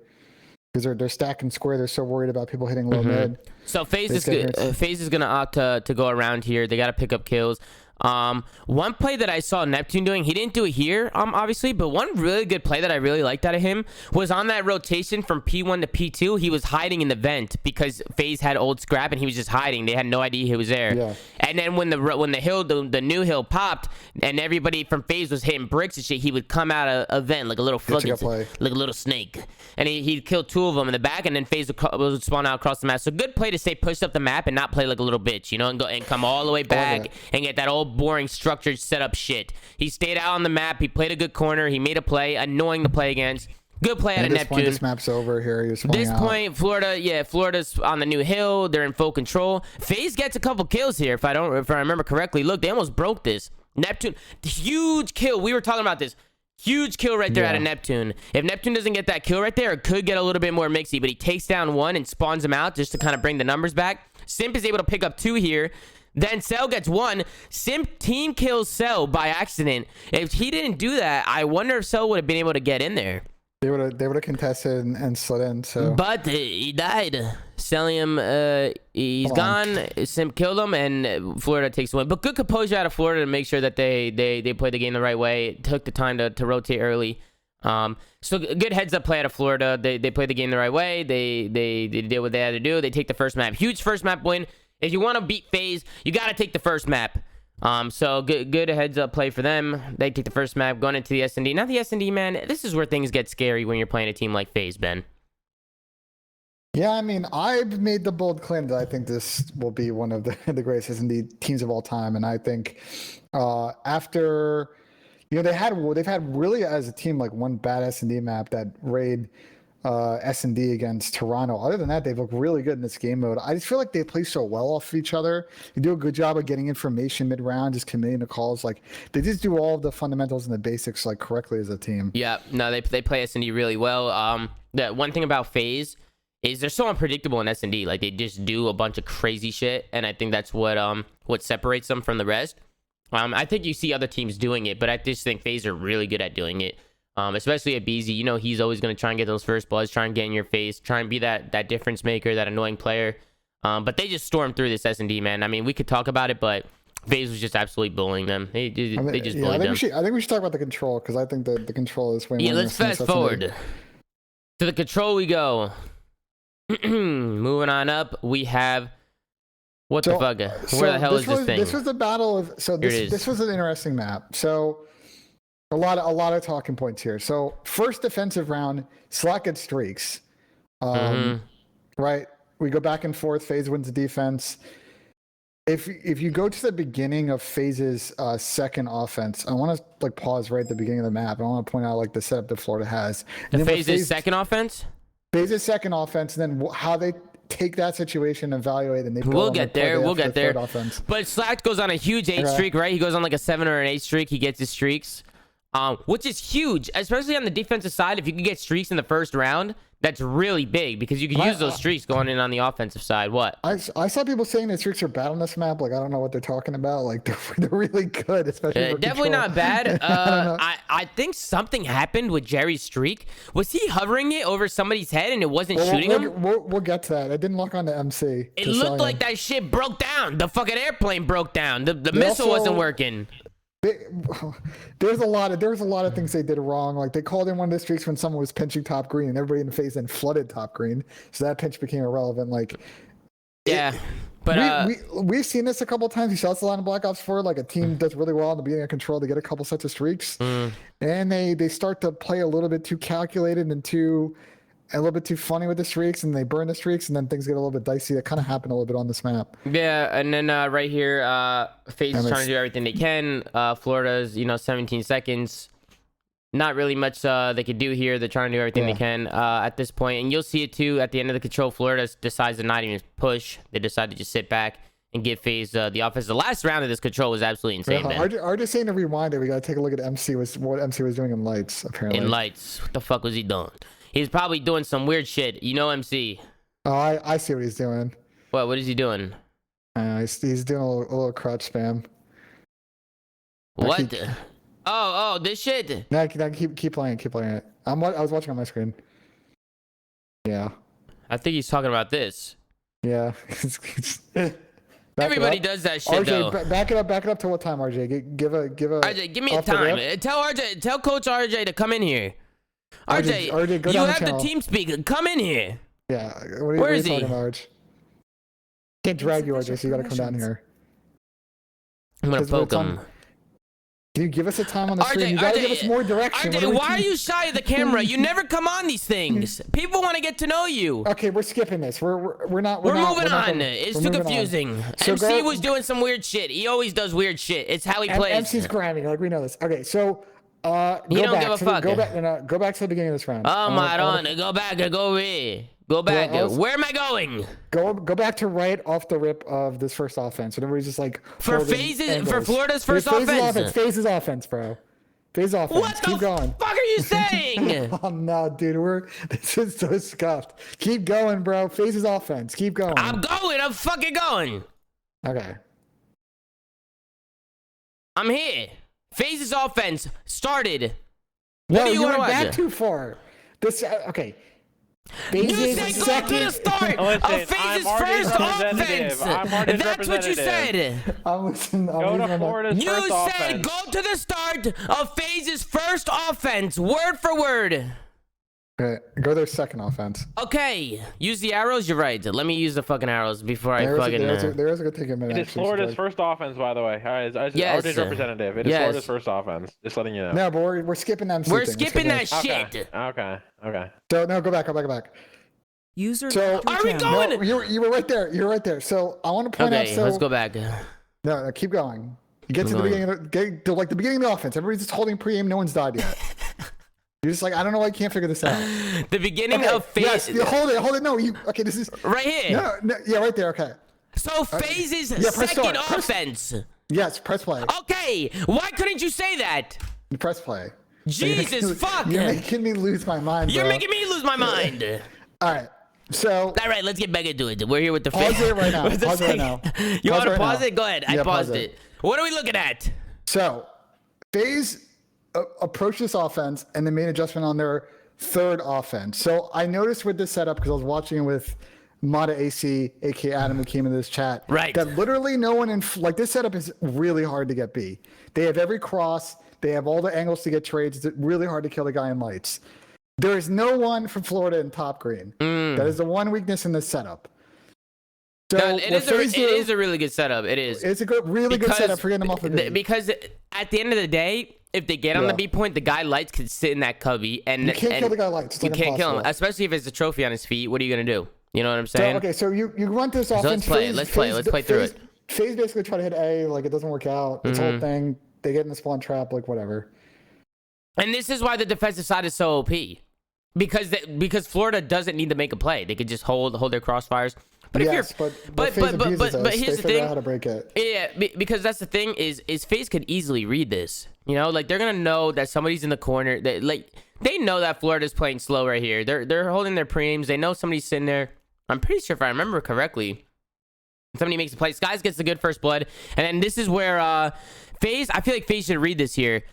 because they're stacking square. They're so worried about people hitting low mid. So FaZe is gonna opt to go around here. They got to pick up kills. One play that I saw Neptune doing, he didn't do it here, obviously, but one really good play that I really liked out of him was on that rotation from P1 to P2. He was hiding in the vent because FaZe had old scrap and he was just hiding. They had no idea he was there. Yeah. And then when the new hill popped and everybody from FaZe was hitting bricks and shit, he would come out of a vent like a little like a little snake, and he'd kill 2 of them in the back, and then FaZe would spawn out across the map. So good play to stay pushed up the map and not play like a little bitch, you know, and go and come all the way back and get that old boring structured setup shit. He stayed out on the map. He played a good corner. He made a play, annoying to play against. Good play out of Neptune. Point, this map's over here. This point, Florida's on the new hill. They're in full control. FaZe gets a couple kills here, if I remember correctly. Look, they almost broke this. Neptune, huge kill. We were talking about this. Huge kill right there out of Neptune. If Neptune doesn't get that kill right there, it could get a little bit more mixy, but he takes down 1 and spawns him out just to kind of bring the numbers back. Simp is able to pick up 2 here. Then Cell gets 1. Simp team kills Cell by accident. If he didn't do that, I wonder if Cell would have been able to get in there. They would have contested and slid in. So, but he died. Cellium, he's gone. Simp killed him, and Florida takes the win. But good composure out of Florida to make sure that they play the game the right way. Took the time to rotate early. So good heads up play out of Florida. They play the game the right way. They did what they had to do. They take the first map. Huge first map win. If you want to beat FaZe, you got to take the first map. So good heads up play for them. They take the first map going into the S&D. Now the S&D, man, this is where things get scary when you're playing a team like FaZe, Ben. Yeah, I mean, I've made the bold claim that I think this will be one of the greatest S&D teams of all time, and I think after, you know, they've had really as a team like one bad S&D map, that raid S&D against Toronto. Other than that, they've looked really good in this game mode. I just feel like they play so well off of each other. They do a good job of getting information mid-round, just committing to calls. Like, they just do all of the fundamentals and the basics like correctly as a team. Yeah, no, they play S&D really well. The one thing about FaZe is they're so unpredictable in S&D. Like, they just do a bunch of crazy shit, and I think that's what separates them from the rest. I think you see other teams doing it, but I just think FaZe are really good at doing it. Especially at BZ, you know, he's always going to try and get those first bloods, try and get in your face, try and be that difference maker, that annoying player. But they just stormed through this S&D, man. I mean, we could talk about it, but FaZe was just absolutely bullying them. They just bullied them. I think we should talk about the control, because I think that the control is way more. Yeah, let's fast forward. To the control we go. Moving on up, we have... What the fuck? Where the hell is this thing? This was the battle of... So this was an interesting map. So... A lot of talking points here. So first defensive round, Slack gets streaks. Right? We go back and forth. FaZe wins the defense. If you go to the beginning of FaZe's second offense, I want to like pause right at the beginning of the map. I want to point out like the setup that Florida has. The FaZe's second offense? FaZe's second offense, and then how they take that situation, evaluate, and they we'll get there. But Slack goes on a huge 8 streak, right? He goes on like a 7 or an 8 streak. He gets his streaks. Which is huge, especially on the defensive side. If you can get streaks in the first round, that's really big, because you can use those streaks going in on the offensive side. What? I saw people saying that streaks are bad on this map. Like, I don't know what they're talking about. Like, they're really good, especially for definitely control. not bad. I think something happened with Jerry's streak. Was he hovering it over somebody's head and it wasn't shooting him? We'll get to that. It didn't lock onto MC. It looked like that shit broke down. The fucking airplane broke down. The missile wasn't working. There's a lot of things they did wrong. Like, they called in one of the streaks when someone was pinching top green, and everybody in the FaZe then flooded top green, so that pinch became irrelevant. Like, yeah, but we've seen this a couple of times. We saw this a lot in Black Ops 4. Like, a team does really well in the beginning of control, they get a couple sets of streaks, and they start to play a little bit too calculated and a little bit too funny with the streaks, and they burn the streaks, and then things get a little bit dicey. That kind of happened a little bit on this map. Yeah, and then right here, FaZe is trying to do everything they can. Florida's, 17 seconds. Not really much they could do here. They're trying to do everything they can at this point. And you'll see it too at the end of the control. Florida decides to not even push. They decide to just sit back and give FaZe the offense. The last round of this control was absolutely insane, man. Are just saying to rewind it, we got to take a look at what MC was doing in Lights, apparently. In Lights? What the fuck was he doing? He's probably doing some weird shit. You know MC. Oh, I see what he's doing. What is he doing? He's doing a little crutch spam. What? This shit? No, keep playing it. I was watching on my screen. Yeah. I think he's talking about this. Yeah. Back it Everybody up. does that shit though. RJ, back it up to what time, RJ? Give a. RJ, give me a off the time. rip. Tell Coach RJ to come in here. RJ, go you down have the channel. team speak. Come in here. Yeah. Where is he? Talking about, RJ? Can't drag you, RJ, so you gotta come down here. I'm gonna 'Cause we're poke him. Can you give us a time on the screen? You gotta give us more direction. RJ, why are you shy of the camera? You never come on these things. People want to get to know you. Okay, we're skipping this. We're not. We're moving on. It's too confusing. So MC was doing some weird shit. He always does weird shit. It's how he plays. MC's grinding. Like we know this. Okay, so He go don't back. give a So fuck. go back. Go back to the beginning of this round. Oh my god, go back, go away. Go back. Where am I going? Go back to right off the rip of this first offense. And everybody's just like For holding phases, angles. for Florida's first Phases offense. Phases offense, bro. Phase offense. What Keep the going. fuck are you saying? Oh no, dude, this is so scuffed. Keep going, bro. Phases offense. Keep going. I'm going. I'm fucking going. Okay. I'm here. Phases offense started. No, What do you you wanna went back watch? too far. This okay. You Phases said go to the start Listen, of Phases' I'm Artie's first representative. offense. I'm Artie's That's what you representative. said. I'm listening. Go to Florida's You first said offense. go to the start of Phases' first offense, word for word. Okay, go their second offense. Okay, use the arrows. You're right. Let me use the fucking arrows before I fucking. There is gonna take a minute. It is actually, Florida's so- first offense, by the way. All right, it's Yes. Artie's representative. It is Yes. Florida's first offense. Just letting you know. No, but we're skipping them. We're skipping that Okay. shit. Okay. So no, go back. User So- left your Are we channel. going? No, you were right there. You were right there. So I want to point out. Okay, So let's go back. No, keep going. You get to the going. beginning. Get to like the beginning of the offense. Everybody's just holding pre-aim. No one's died yet. You're just like, I don't know why you can't figure this out. The beginning Okay, of phase. yes, you hold it. No, okay, this is Right here. no, yeah, right there. Okay, So Phases' yeah, press second start, press- offense. yes, press play. Okay, why couldn't you say that? Press play. Jesus fuck. You're making me lose my mind. You're bro. making me lose my mind. All right, so All right, let's get back into it. We're here with the Pause it right now. with the Pause it right second- now. You Pause want to it right pause now. it? Go ahead. I Yeah, paused pause it. it. What are we looking at? So, FaZe approached this offense and they made adjustment on their third offense. So I noticed with this setup, because I was watching it with Mata AC, aka Adam, who came into this chat, Right. that literally no one in like this setup is really hard to get B. They have every cross, they have all the angles to get trades. It's really hard to kill the guy in lights. There is no one from Florida in top green. That is the one weakness in this setup. So No, what it FaZe do- is a really good setup. It is. It's a good, really good setup for getting them off the B. Because at the end of the day, if they get on the Yeah. B point, the guy lights can sit in that cubby and You can't kill the guy lights. It's You like can't kill him, impossible. especially if it's a trophy on his feet. What are you gonna do? You know what I'm So, saying? okay, so you run this offense. let's play it, FaZe- let's play it, let's play through it. FaZe basically try to hit A, like it doesn't work out. It's Mm-hmm. whole thing. They get in the spawn trap, like whatever. And this is why the defensive side is so OP, because Florida doesn't need to make a play. They could just hold their crossfires. But if Yes, you're but FaZe abuses us. but here's They the figure thing. out how to break it. Yeah, because that's the thing is FaZe could easily read this. You know, like they're gonna know that somebody's in the corner. That like they know that Florida's playing slow right here. They're holding their preems. They know somebody's sitting there. I'm pretty sure if I remember correctly, somebody makes a play. Skies gets the good first blood, and then this is where FaZe. I feel like FaZe should read this here.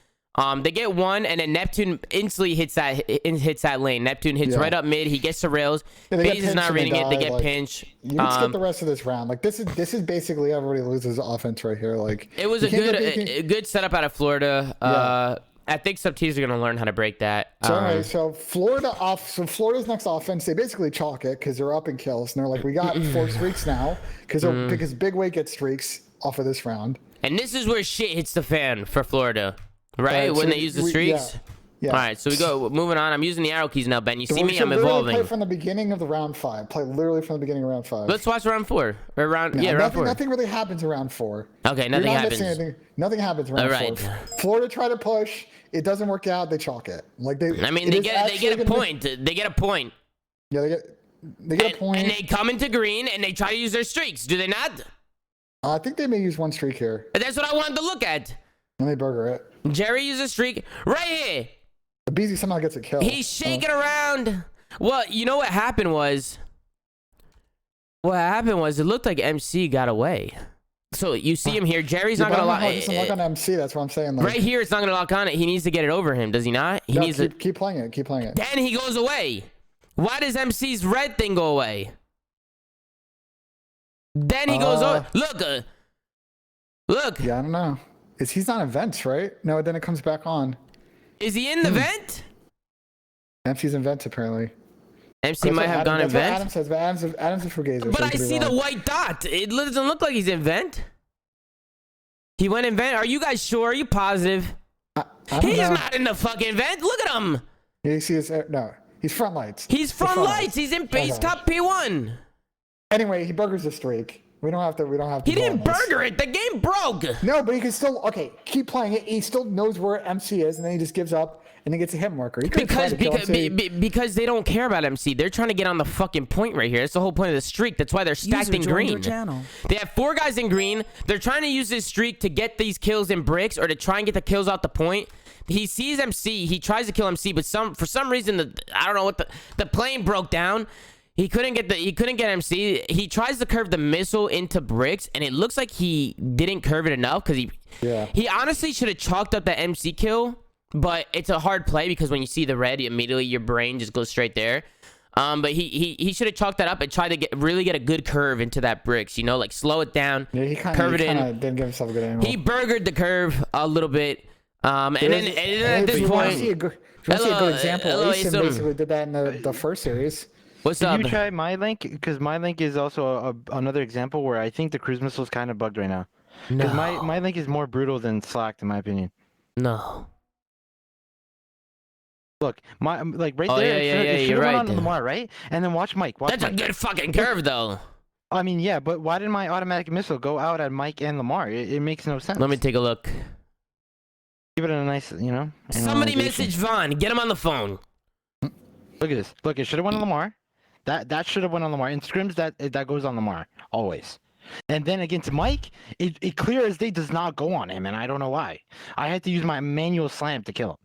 They get one, and then Neptune instantly hits that lane. Neptune hits Yeah. right up mid. He gets to rails. Yeah, they get FaZe is pinched not and reading it. They die, get like, pinched. You can skip the rest of this round. Like this is basically everybody loses offense right here. Like It was you a can't good get beat- a good setup out of Florida. I think sub teams are gonna learn how to break that. So anyway, so Florida's next offense, they basically chalk it because they're up in kills, and they're like, we got 4 streaks now because Big Way gets streaks off of this round. And this is where shit hits the fan for Florida, right? Alright, When so they use the we- streaks. Yeah. All right, so we go moving on. I'm using the arrow keys now, Ben. You So see we me? should I'm literally evolving. Play from the beginning of the round 5. Play literally from the beginning of round 5. Let's watch round 4 or round round nothing, 4. Nothing really happens in round 4. Okay, You're nothing not happens. missing anything. Nothing happens in round Alright. 4. Florida try to push. It doesn't work out. They chalk it. Like they. I mean, it they is get actually a gonna be- point. They get a point. Yeah, they get a point. And they come into green and they try to use their streaks. Do they not? I think they may use one streak here. That's what I wanted to look at. Let me burger it. Jerry uses a streak right here. Beezy somehow gets a kill. He's shaking around. Well, you know what happened was it looked like MC got away. So you see him here. Jerry's not gonna lock. It lock on MC. That's what I'm saying. Like, Right here, it's not gonna lock on it. He needs to get it over him. Does he not? He no, needs keep playing it. Keep playing it. Then he goes away. Why does MC's red thing go away? Then he goes, oh, look, look. Yeah, I don't know. He's not in vents, right? No, then it comes back on. Is he in the vent? MC's in vents apparently. MC might have gone in vent. Adam says, but Adam's a fugazer. But I see the white dot. It doesn't look like he's in vent. He went in vent. Are you guys sure? Are you positive? He's not in the fucking vent. Look at him. You see his no. He's front lights. He's front lights. He's in base top P1. Anyway, he burgers the streak. We don't have to. He didn't burger it. The game broke. No, but he can still. Okay, keep playing it. He still knows where MC is, and then he just gives up, and then gets a hit marker. Because they don't care about MC. They're trying to get on the fucking point right here. That's the whole point of the streak. That's why they're stacked in green. They have 4 guys in green. They're trying to use this streak to get these kills in bricks or to try and get the kills out the point. He sees MC. He tries to kill MC, but for some reason, I don't know what the plane broke down. He couldn't get MC. He tries to curve the missile into bricks, and it looks like he didn't curve it enough because he honestly should have chalked up that MC kill, but it's a hard play because when you see the red, immediately your brain just goes straight there. But he should have chalked that up and tried to really get a good curve into that bricks, you know, like slow it down, curve it in. Didn't give himself a good angle. He burgered the curve a little bit. And then at this point, see a good example. Nissim basically did that in the first series. What's up? Did you try my link? Because my link is also another example where I think the cruise missile is kind of bugged right now. Because my link is more brutal than Slacked in my opinion. No. Look, right oh, there. Yeah, you're right. On Lamar, right? And then watch Mike. That's a good fucking curve, though. I mean, yeah, but why did my automatic missile go out at Mike and Lamar? It makes no sense. Let me take a look. Give it a nice, you know. Somebody message Vaughn. Get him on the phone. Look at this. Look, it should have went on Lamar. That should have went on Lamar. In scrims, that goes on Lamar always. And then against Mike, it clear as day does not go on him, and I don't know why. I had to use my manual slam to kill him.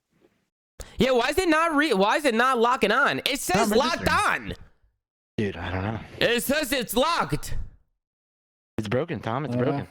Yeah, why is it not locking on? It says locked on. Dude, I don't know. It says it's locked. It's broken, Tom. It's broken.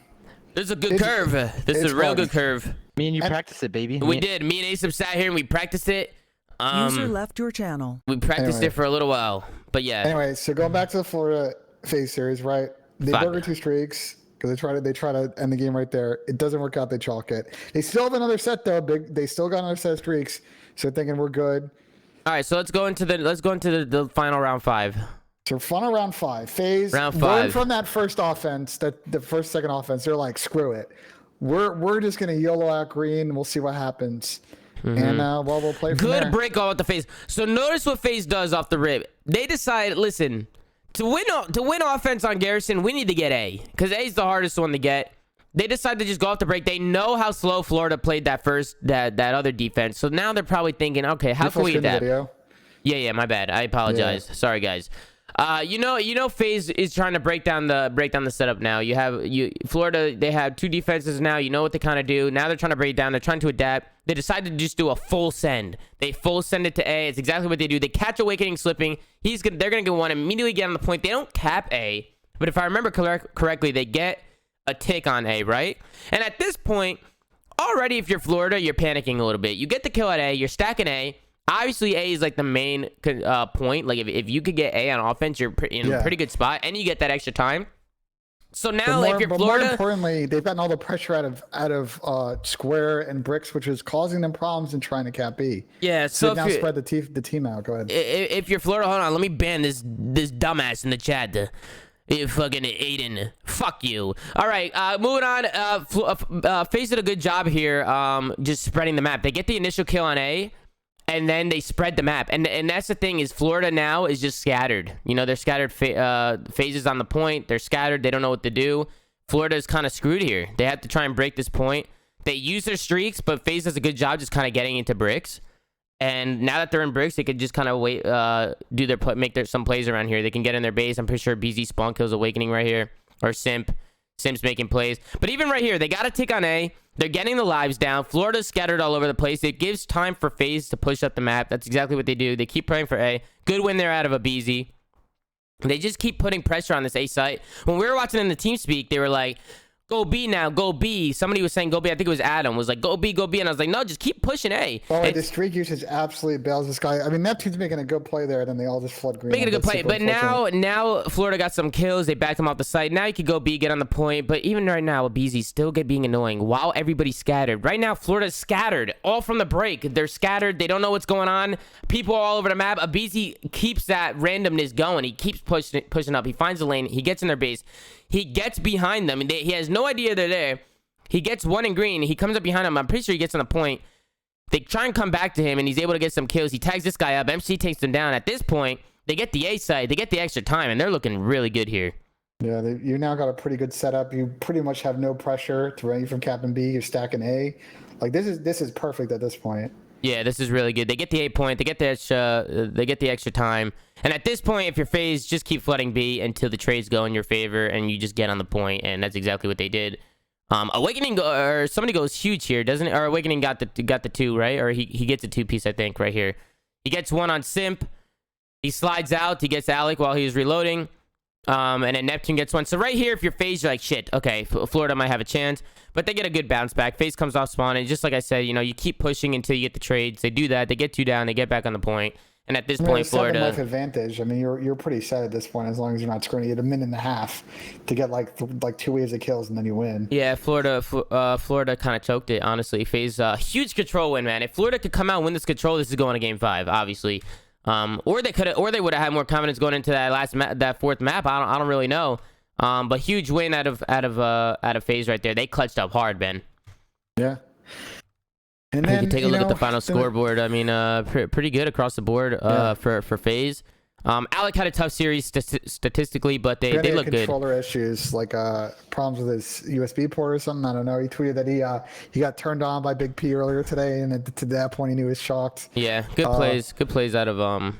This is a good curve. This is a real good curve. Me and you practiced it, baby. We did. Me and Nissim sat here and we practiced it. User left your channel. We practiced it for a little while, but yeah. Anyway, so going back to the Florida FaZe series, right? They burger 2 streaks because they try to end the game right there. It doesn't work out. They chalk it. They still have another set though. They still got another set of streaks, so they're thinking we're good. All right, so let's go into the final round 5. So final round 5. FaZe round 5. Learn from that first offense, the second offense. They're like, screw it. We're just gonna YOLO out green. And we'll see what happens. And we'll play from there. Good break off the FaZe. So notice what FaZe does off the rip. They decide, listen, to win offense on Garrison, we need to get A, because A is the hardest one to get. They decide to just go off the break. They know how slow Florida played that other defense. So now they're probably thinking, okay, how can we get that? Yeah, my bad. I apologize. Yeah. Sorry, guys. You know, FaZe is trying to break down the setup now. Florida, they have 2 defenses now. You know what they kind of do. Now they're trying to break down. They're trying to adapt. They decided to just do a full send. They full send it to A. It's exactly what they do. They catch Awakening slipping. They're gonna go one immediately get on the point. They don't cap A, but if I remember correctly, they get a tick on A, right? And at this point, already if you're Florida, you're panicking a little bit. You get the kill at A. You're stacking A. Obviously, A is like the main point. Like if you could get A on offense, you're in a pretty good spot, and you get that extra time. So now, if you're Florida, more importantly, they've gotten all the pressure out of Square and Bricks, which is causing them problems in trying to cap B. Yeah, so now spread the team out. Go ahead. If you're Florida, hold on, let me ban this dumbass in the chat. You fucking Aiden, fuck you. All right, moving on. FaZe did a good job here, just spreading the map. They get the initial kill on A. And then they spread the map. And that's the thing is Florida now is just scattered. You know, they're scattered phases on the point. They're scattered. They don't know what to do. Florida is kind of screwed here. They have to try and break this point. They use their streaks, but FaZe does a good job just kind of getting into bricks. And now that they're in bricks, they could just kind of wait, make some plays around here. They can get in their base. I'm pretty sure BZ spawn kills Awakening right here. Or Simp's making plays. But even right here, they got a tick on A. They're getting the lives down. Florida's scattered all over the place. It gives time for FaZe to push up the map. That's exactly what they do. They keep praying for A. Good win there out of a BZ. They just keep putting pressure on this A site. When we were watching in the team speak, they were like, Go B now, go B. Somebody was saying go B. I think it was Adam. Was like go B, and I was like, no, just keep pushing A. Oh, the streak usage absolutely bails this guy. I mean, Neptune's making a good play there, and then they all just flood green. Making a good play, but now Florida got some kills. They backed him off the site. Now you could go B, get on the point. But even right now, Abizi's still being annoying while everybody's scattered. Right now, Florida's scattered all from the break. They're scattered. They don't know what's going on. People are all over the map. Abizi keeps that randomness going. He keeps pushing up. He finds the lane. He gets in their base. He gets behind them. He has no idea they're there. He gets one in green. He comes up behind him. I'm pretty sure he gets on the point. They try and come back to him, and he's able to get some kills. He tags this guy up. MC takes him down. At this point, they get the A side. They get the extra time, and they're looking really good here. Yeah, you now got a pretty good setup. You pretty much have no pressure to run you from Captain B. You're stacking A. Like this is perfect at this point. Yeah, this is really good. They get the 8 point. They get the extra time. And at this point, if you're FaZe, just keep flooding B until the trades go in your favor, and you just get on the point. And that's exactly what they did. Awakening or somebody goes huge here, doesn't it? Or Awakening got the 2, right? Or he gets a 2-piece, I think, right here. He gets 1 on Simp. He slides out. He gets Alec while he's reloading. And then Neptune gets 1. So right here, if you're FaZe, you're like, shit, okay, Florida might have a chance. But they get a good bounce back. FaZe comes off spawn, and just like I said, you keep pushing until you get the trades. They do that. They get 2 down. They get back on the point. And at this point, Florida... life advantage. I mean, you're pretty set at this point as long as you're not screwing. You get a minute and a half to get like 2 waves of kills, and then you win. Yeah, Florida kind of choked it, honestly. FaZe, huge control win, man. If Florida could come out and win this control, this is going to game 5, obviously. Or they would have had more confidence going into that fourth map. I don't really know. But huge win out of FaZe right there. They clutched up hard, Ben. Yeah. And then you can take a look at the final scoreboard. I mean, pretty good across the board for FaZe. Alec had a tough series statistically, but they look good. Controller issues, like problems with his USB port or something. I don't know. He tweeted that he got turned on by Big P earlier today, and to that point, he was shocked. Yeah, good plays out of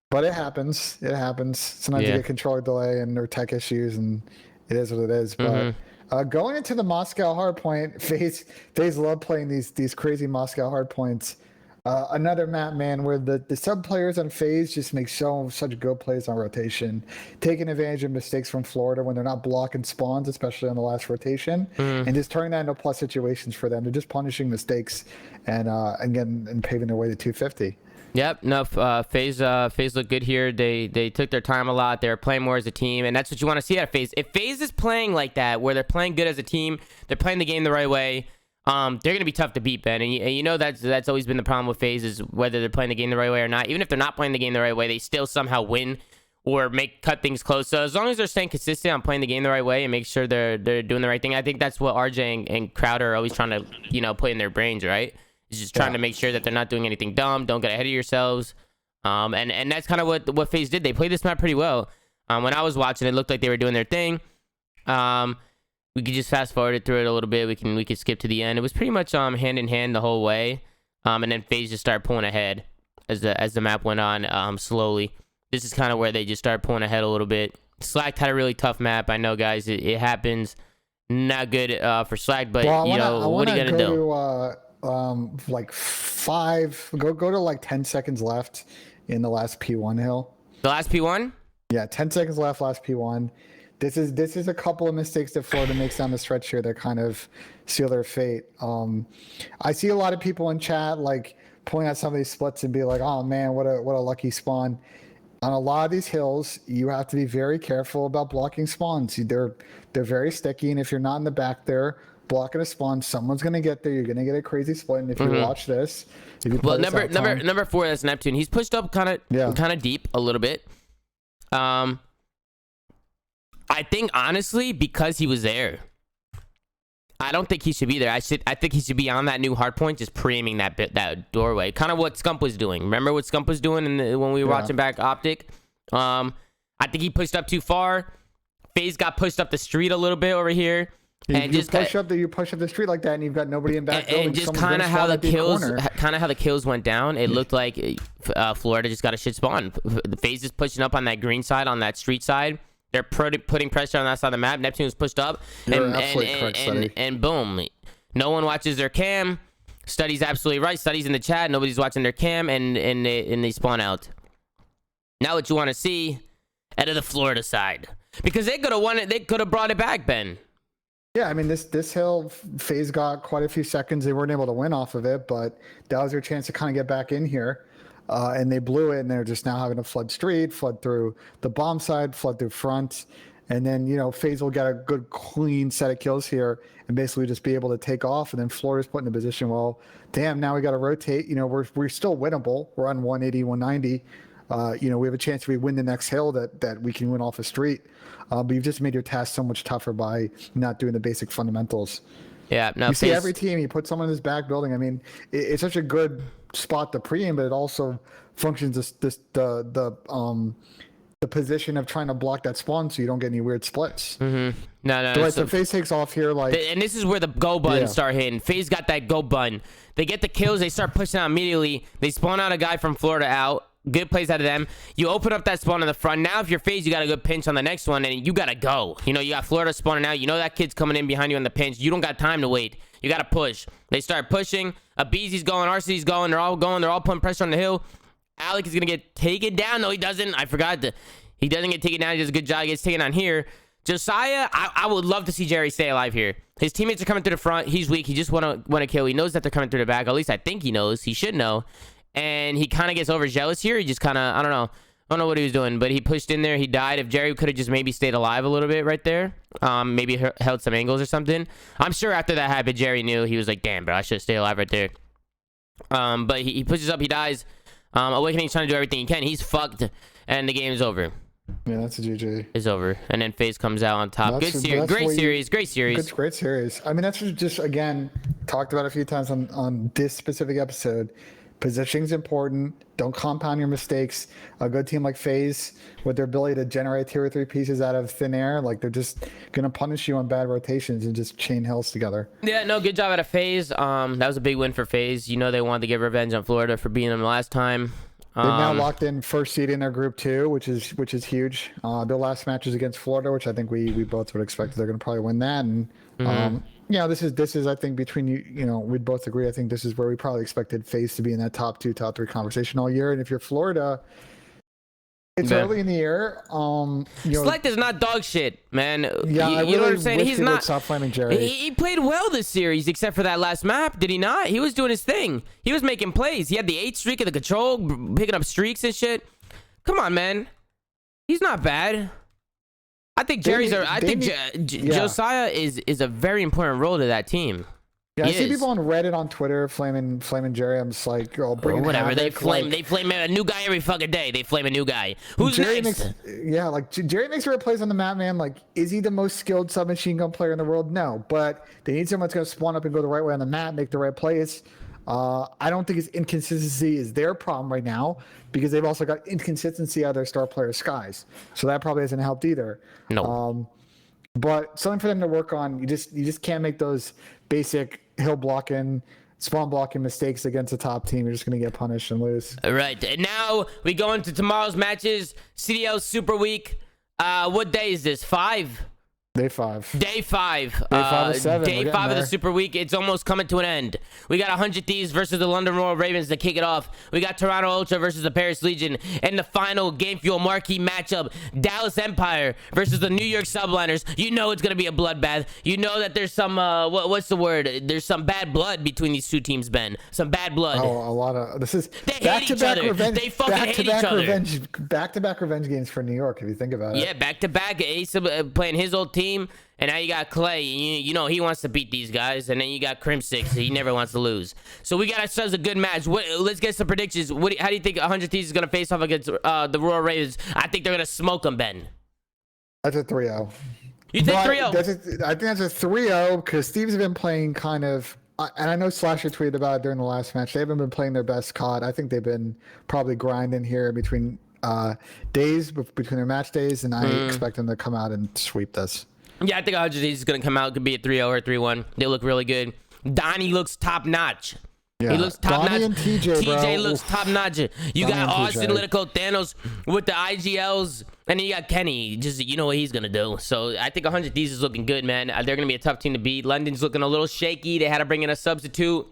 But it happens. It happens. Sometimes you get controller delay and or tech issues, and it is what it is. But going into the Moscow hardpoint, FaZe love playing these crazy Moscow hardpoints. Another map, man, where the sub players on FaZe just make such good plays on rotation, taking advantage of mistakes from Florida when they're not blocking spawns, especially on the last rotation, and just turning that into plus situations for them. They're just punishing mistakes and paving their way to 250. Yep, no, FaZe look good here. They took their time a lot. They're playing more as a team, and that's what you want to see out of FaZe. If FaZe is playing like that, where they're playing good as a team, they're playing the game the right way, they're going to be tough to beat, Ben. And you know that's always been the problem with FaZe, is whether they're playing the game the right way or not. Even if they're not playing the game the right way, they still somehow win or cut things close. So as long as they're staying consistent on playing the game the right way and make sure they're doing the right thing, I think that's what RJ and Crowder are always trying to put in their brains, right? Is just trying to make sure that they're not doing anything dumb. Don't get ahead of yourselves. And that's kind of what FaZe did. They played this map pretty well. When I was watching, it looked like they were doing their thing. We could just fast forward through it a little bit. We could skip to the end. It was pretty much hand in hand the whole way. And then FaZe just started pulling ahead as the map went on slowly. This is kind of where they just started pulling ahead a little bit. Slack had a really tough map. I know, guys. It happens. Not good for Slack, but what are you gonna do? Like 5 go to like 10 seconds left in the last P1 hill. The last P1? Yeah, 10 seconds left, last P1. This is a couple of mistakes that Florida makes down the stretch here that kind of seal their fate. I see a lot of people in chat like pulling out some of these splits and be like, oh man, what a lucky spawn. On a lot of these hills, you have to be very careful about blocking spawns. They're very sticky, and if you're not in the back there blocking a spawn, someone's gonna get there. You're gonna get a crazy split. And if you watch this, number 4, that's Neptune. He's pushed up kind of deep a little bit. I think honestly, because he was there, I don't think he should be there. I think he should be on that new hard point, just pre-aiming that doorway. Kind of what Scump was doing. Remember what Scump was doing when we were watching back Optic? I think he pushed up too far. FaZe got pushed up the street a little bit over here. And you push up the street like that, and you've got nobody in back. And just kind of how the kills went down. It looked like Florida just got a shit spawn. The FaZe is pushing up on that green side, on that street side. They're putting pressure on that side of the map. Neptune was pushed up, and boom, no one watches their cam. Study's absolutely right. Study's in the chat. Nobody's watching their cam, and they spawn out. Now what you want to see out of the Florida side, because they could have won it. They could have brought it back, Ben. Yeah, I mean, this hill, FaZe got quite a few seconds. They weren't able to win off of it, but that was their chance to kind of get back in here. And they blew it, and they're just now having to flood street, flood through the bomb side, flood through front. And then, FaZe will get a good, clean set of kills here and basically just be able to take off. And then Florida's put in a position, well, damn, now we got to rotate. We're still winnable. We're on 180, 190. We have a chance to win the next hill that we can win off a street. But you've just made your task so much tougher by not doing the basic fundamentals. Yeah, no. You see every team, you put someone in this back building. I mean, it's such a good spot to pre-aim, but it also functions the position of trying to block that spawn so you don't get any weird splits. Mm-hmm. No. So FaZe takes off here and this is where the go buttons start hitting. FaZe got that go button. They get the kills. They start pushing out immediately. They spawn out a guy from Florida out. Good plays out of them. You open up that spawn in the front. Now, if you're FaZe, you got a good pinch on the next one, and you got to go. You got Florida spawning out. You know that kid's coming in behind you on the pinch. You don't got time to wait. You got to push. They start pushing. Abeezy's going. RC's going. They're all going. They're all putting pressure on the hill. Alec is going to get taken down. No, he doesn't. I forgot. He doesn't get taken down. He does a good job. He gets taken down here. Josiah, I would love to see Jerry stay alive here. His teammates are coming through the front. He's weak. He just want to kill. He knows that they're coming through the back. At least I think he knows. He should know. And he kind of gets overzealous here. He just kind of, I don't know what he was doing, but he pushed in there. He died. If Jerry could have just maybe stayed alive a little bit right there, maybe held some angles or something. I'm sure after that happened, Jerry knew. He was like, damn, bro, I should stay alive right there. But he pushes up. He dies. Awakening's trying to do everything he can. He's fucked, and the game is over. Yeah, that's a GG. It's over. And then FaZe comes out on top. Good series. Great series. Great series. Great series. I mean, that's just, again, talked about a few times on this specific episode. Positioning's important. Don't compound your mistakes. A good team like FaZe, with their ability to generate 2 or 3 pieces out of thin air, like they're just gonna punish you on bad rotations and just chain hills together. Yeah, no, good job out of FaZe. That was a big win for FaZe. They wanted to get revenge on Florida for beating them last time. They've now locked in first seed in their group too, which is huge. Their last match is against Florida, which I think we both would expect they're gonna probably win that. And this is I think between you, we'd both agree. I think this is where we probably expected FaZe to be in that top 2, top 3 conversation all year. And if you're Florida, it's early in the year. Select is not dog shit, man. Yeah, I really know what I'm saying. He's not. Stop flaming Jerry. He played well this series, except for that last map. Did he not? He was doing his thing. He was making plays. He had the 8 streak of the control, picking up streaks and shit. Come on, man. He's not bad. I think Josiah is a very important role to that team. Yeah, I see people on Reddit, on Twitter, flaming Jerry. I'm just like, oh, bring whatever. Havoc, They flame a new guy every fucking day. They flame a new guy. Who's Jerry next? Jerry makes great plays on the map, man. Like, is he the most skilled submachine gun player in the world? No, but they need someone that's going to spawn up and go the right way on the map, make the right plays. I don't think his inconsistency is their problem right now, because they've also got inconsistency out of their star player Skies. So that probably hasn't helped either. No. But something for them to work on. You just can't make those basic hill blocking, spawn blocking mistakes against a top team. You're just going to get punished and lose. All right. And now we go into tomorrow's matches. CDL Super Week. What day is this? 5? Day 5. Day 5. Day 5 of 7. Day 5 of the Super Week. It's almost coming to an end. We got 100 Thieves versus the London Royal Ravens to kick it off. We got Toronto Ultra versus the Paris Legion. And the final Game Fuel marquee matchup, Dallas Empire versus the New York Subliners. You know it's going to be a bloodbath. You know that there's some, what's the word? There's some bad blood between these two teams, Ben. Some bad blood. Oh, a lot of... This is they hate each other. They fucking hate each other. Back-to-back revenge games for New York, if you think about it. Yeah, back-to-back. Ace playing his old team. And now you got Clay. You know he wants to beat these guys. And then you got Crim6. He never wants to lose. So we got ourselves a good match. Let's get some predictions. How do you think 100 Thieves is going to face off against the Royal Ravens? I think they're going to smoke them, Ben. That's a 3-0. You think 3-0? I think that's a 3-0 because Thieves have been playing kind of... And I know Slasher tweeted about it during the last match. They haven't been playing their best COD. I think they've been probably grinding here between days, between their match days. And I expect them to come out and sweep this. Yeah, I think 100 Thieves is going to come out. Could be a 3-0 or 3-1. They look really good. Donnie looks top-notch. Yeah. He looks top-notch. Donnie and TJ looks top-notch. You got Austin, Litico, Thanos with the IGLs. And then you got Kenny. Just, you know what he's going to do. So I think 100 Thieves is looking good, man. They're going to be a tough team to beat. London's looking a little shaky. They had to bring in a substitute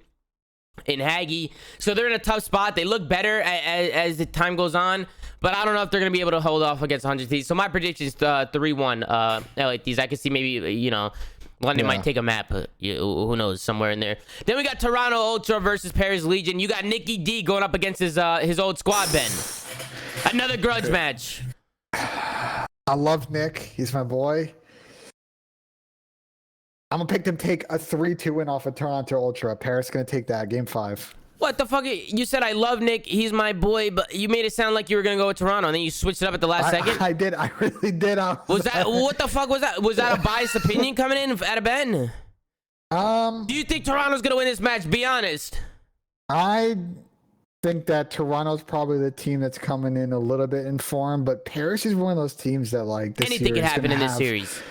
in Haggy. So they're in a tough spot. They look better as the time goes on. But I don't know if they're going to be able to hold off against 100 Thieves. So my prediction is 3-1 LA Thieves. I can see maybe, London Yeah. might take a map. Who knows? Somewhere in there. Then we got Toronto Ultra versus Paris Legion. You got Nicky D going up against his old squad, Ben. Another grudge match. I love Nick. He's my boy. I'm gonna pick them take a 3-2 win off of Toronto Ultra. Paris gonna take that game 5. What the fuck? You said I love Nick. He's my boy, but you made it sound like you were gonna go with Toronto, and then you switched it up at the last second. I did. I really did. Was that what the fuck was that? Was that a biased opinion coming in out of Ben? Do you think Toronto's gonna win this match? Be honest. I think that Toronto's probably the team that's coming in a little bit in form, but Paris is one of those teams that like this Anything can series happen in gonna this have series.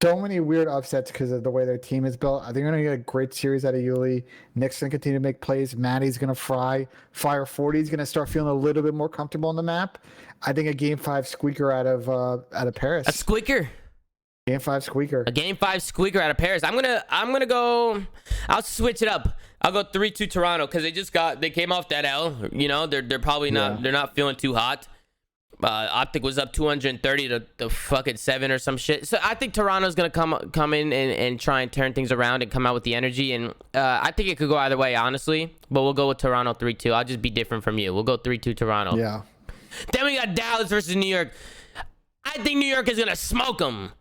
So many weird upsets because of the way their team is built. I think we're gonna get a great series out of Yuli. Nick's gonna continue to make plays. Maddie's gonna fire 40. He's gonna start feeling a little bit more comfortable on the map. I think a game 5 squeaker out of Paris. A squeaker. Game 5 squeaker. A game 5 squeaker out of Paris. I'm gonna go. I'll switch it up. I'll go 3-2 Toronto because they came off that L. You know, they're probably not. Yeah. They're not feeling too hot. Optic was up 230 to fucking 7 or some shit. So I think Toronto's gonna come in and try and turn things around and come out with the energy. And I think it could go either way, honestly. But we'll go with Toronto 3-2. I'll just be different from you. We'll go 3-2 Toronto. Yeah. Then we got Dallas versus New York. I think New York is gonna smoke them.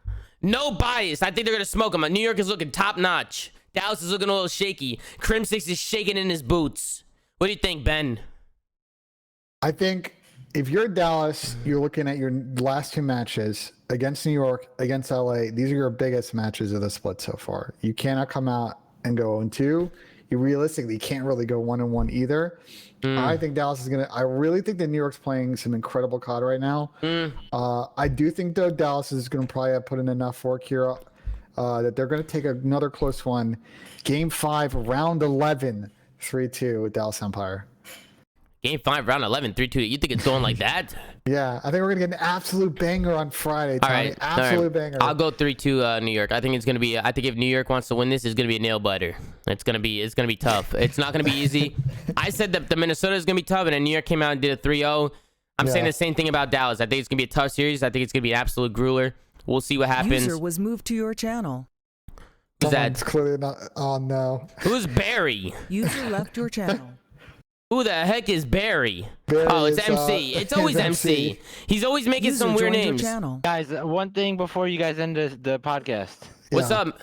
No bias. I think they're gonna smoke them. New York is looking top notch. Dallas is looking a little shaky. Crim6 is shaking in his boots. What do you think, Ben? I think if you're Dallas, you're looking at your last 2 matches against New York, against LA. These are your biggest matches of the split so far. You cannot come out and go 0-2. You realistically can't really go 1-1 either. I think Dallas is I really think that New York's playing some incredible COD right now. I do think though Dallas is gonna probably put in enough work here that they're gonna take another close one. Game 5, round 11, 3-2 with Dallas Empire. Game 5, round 11, 3-2. You think it's going like that? Yeah, I think we're gonna get an absolute banger on Friday, Tommy. All right, Absolute banger. I'll go 3-2 New York. I think it's gonna be. I think if New York wants to win this, it's gonna be a nail biter. It's gonna be tough. It's not gonna be easy. I said that the Minnesota is gonna be tough, and then New York came out and did a 3-0. I'm saying the same thing about Dallas. I think it's gonna be a tough series. I think it's gonna be an absolute grueler. We'll see what happens. User was moved to your channel. Who's Someone's that? clearly not. Oh no. Who's Barry? User left your channel. Who the heck is Barry? Barry Oh, it's is, MC. It's always MC. He's always making User some weird joined your names. channel. Guys, one thing before you guys end the podcast. What's Yeah. up?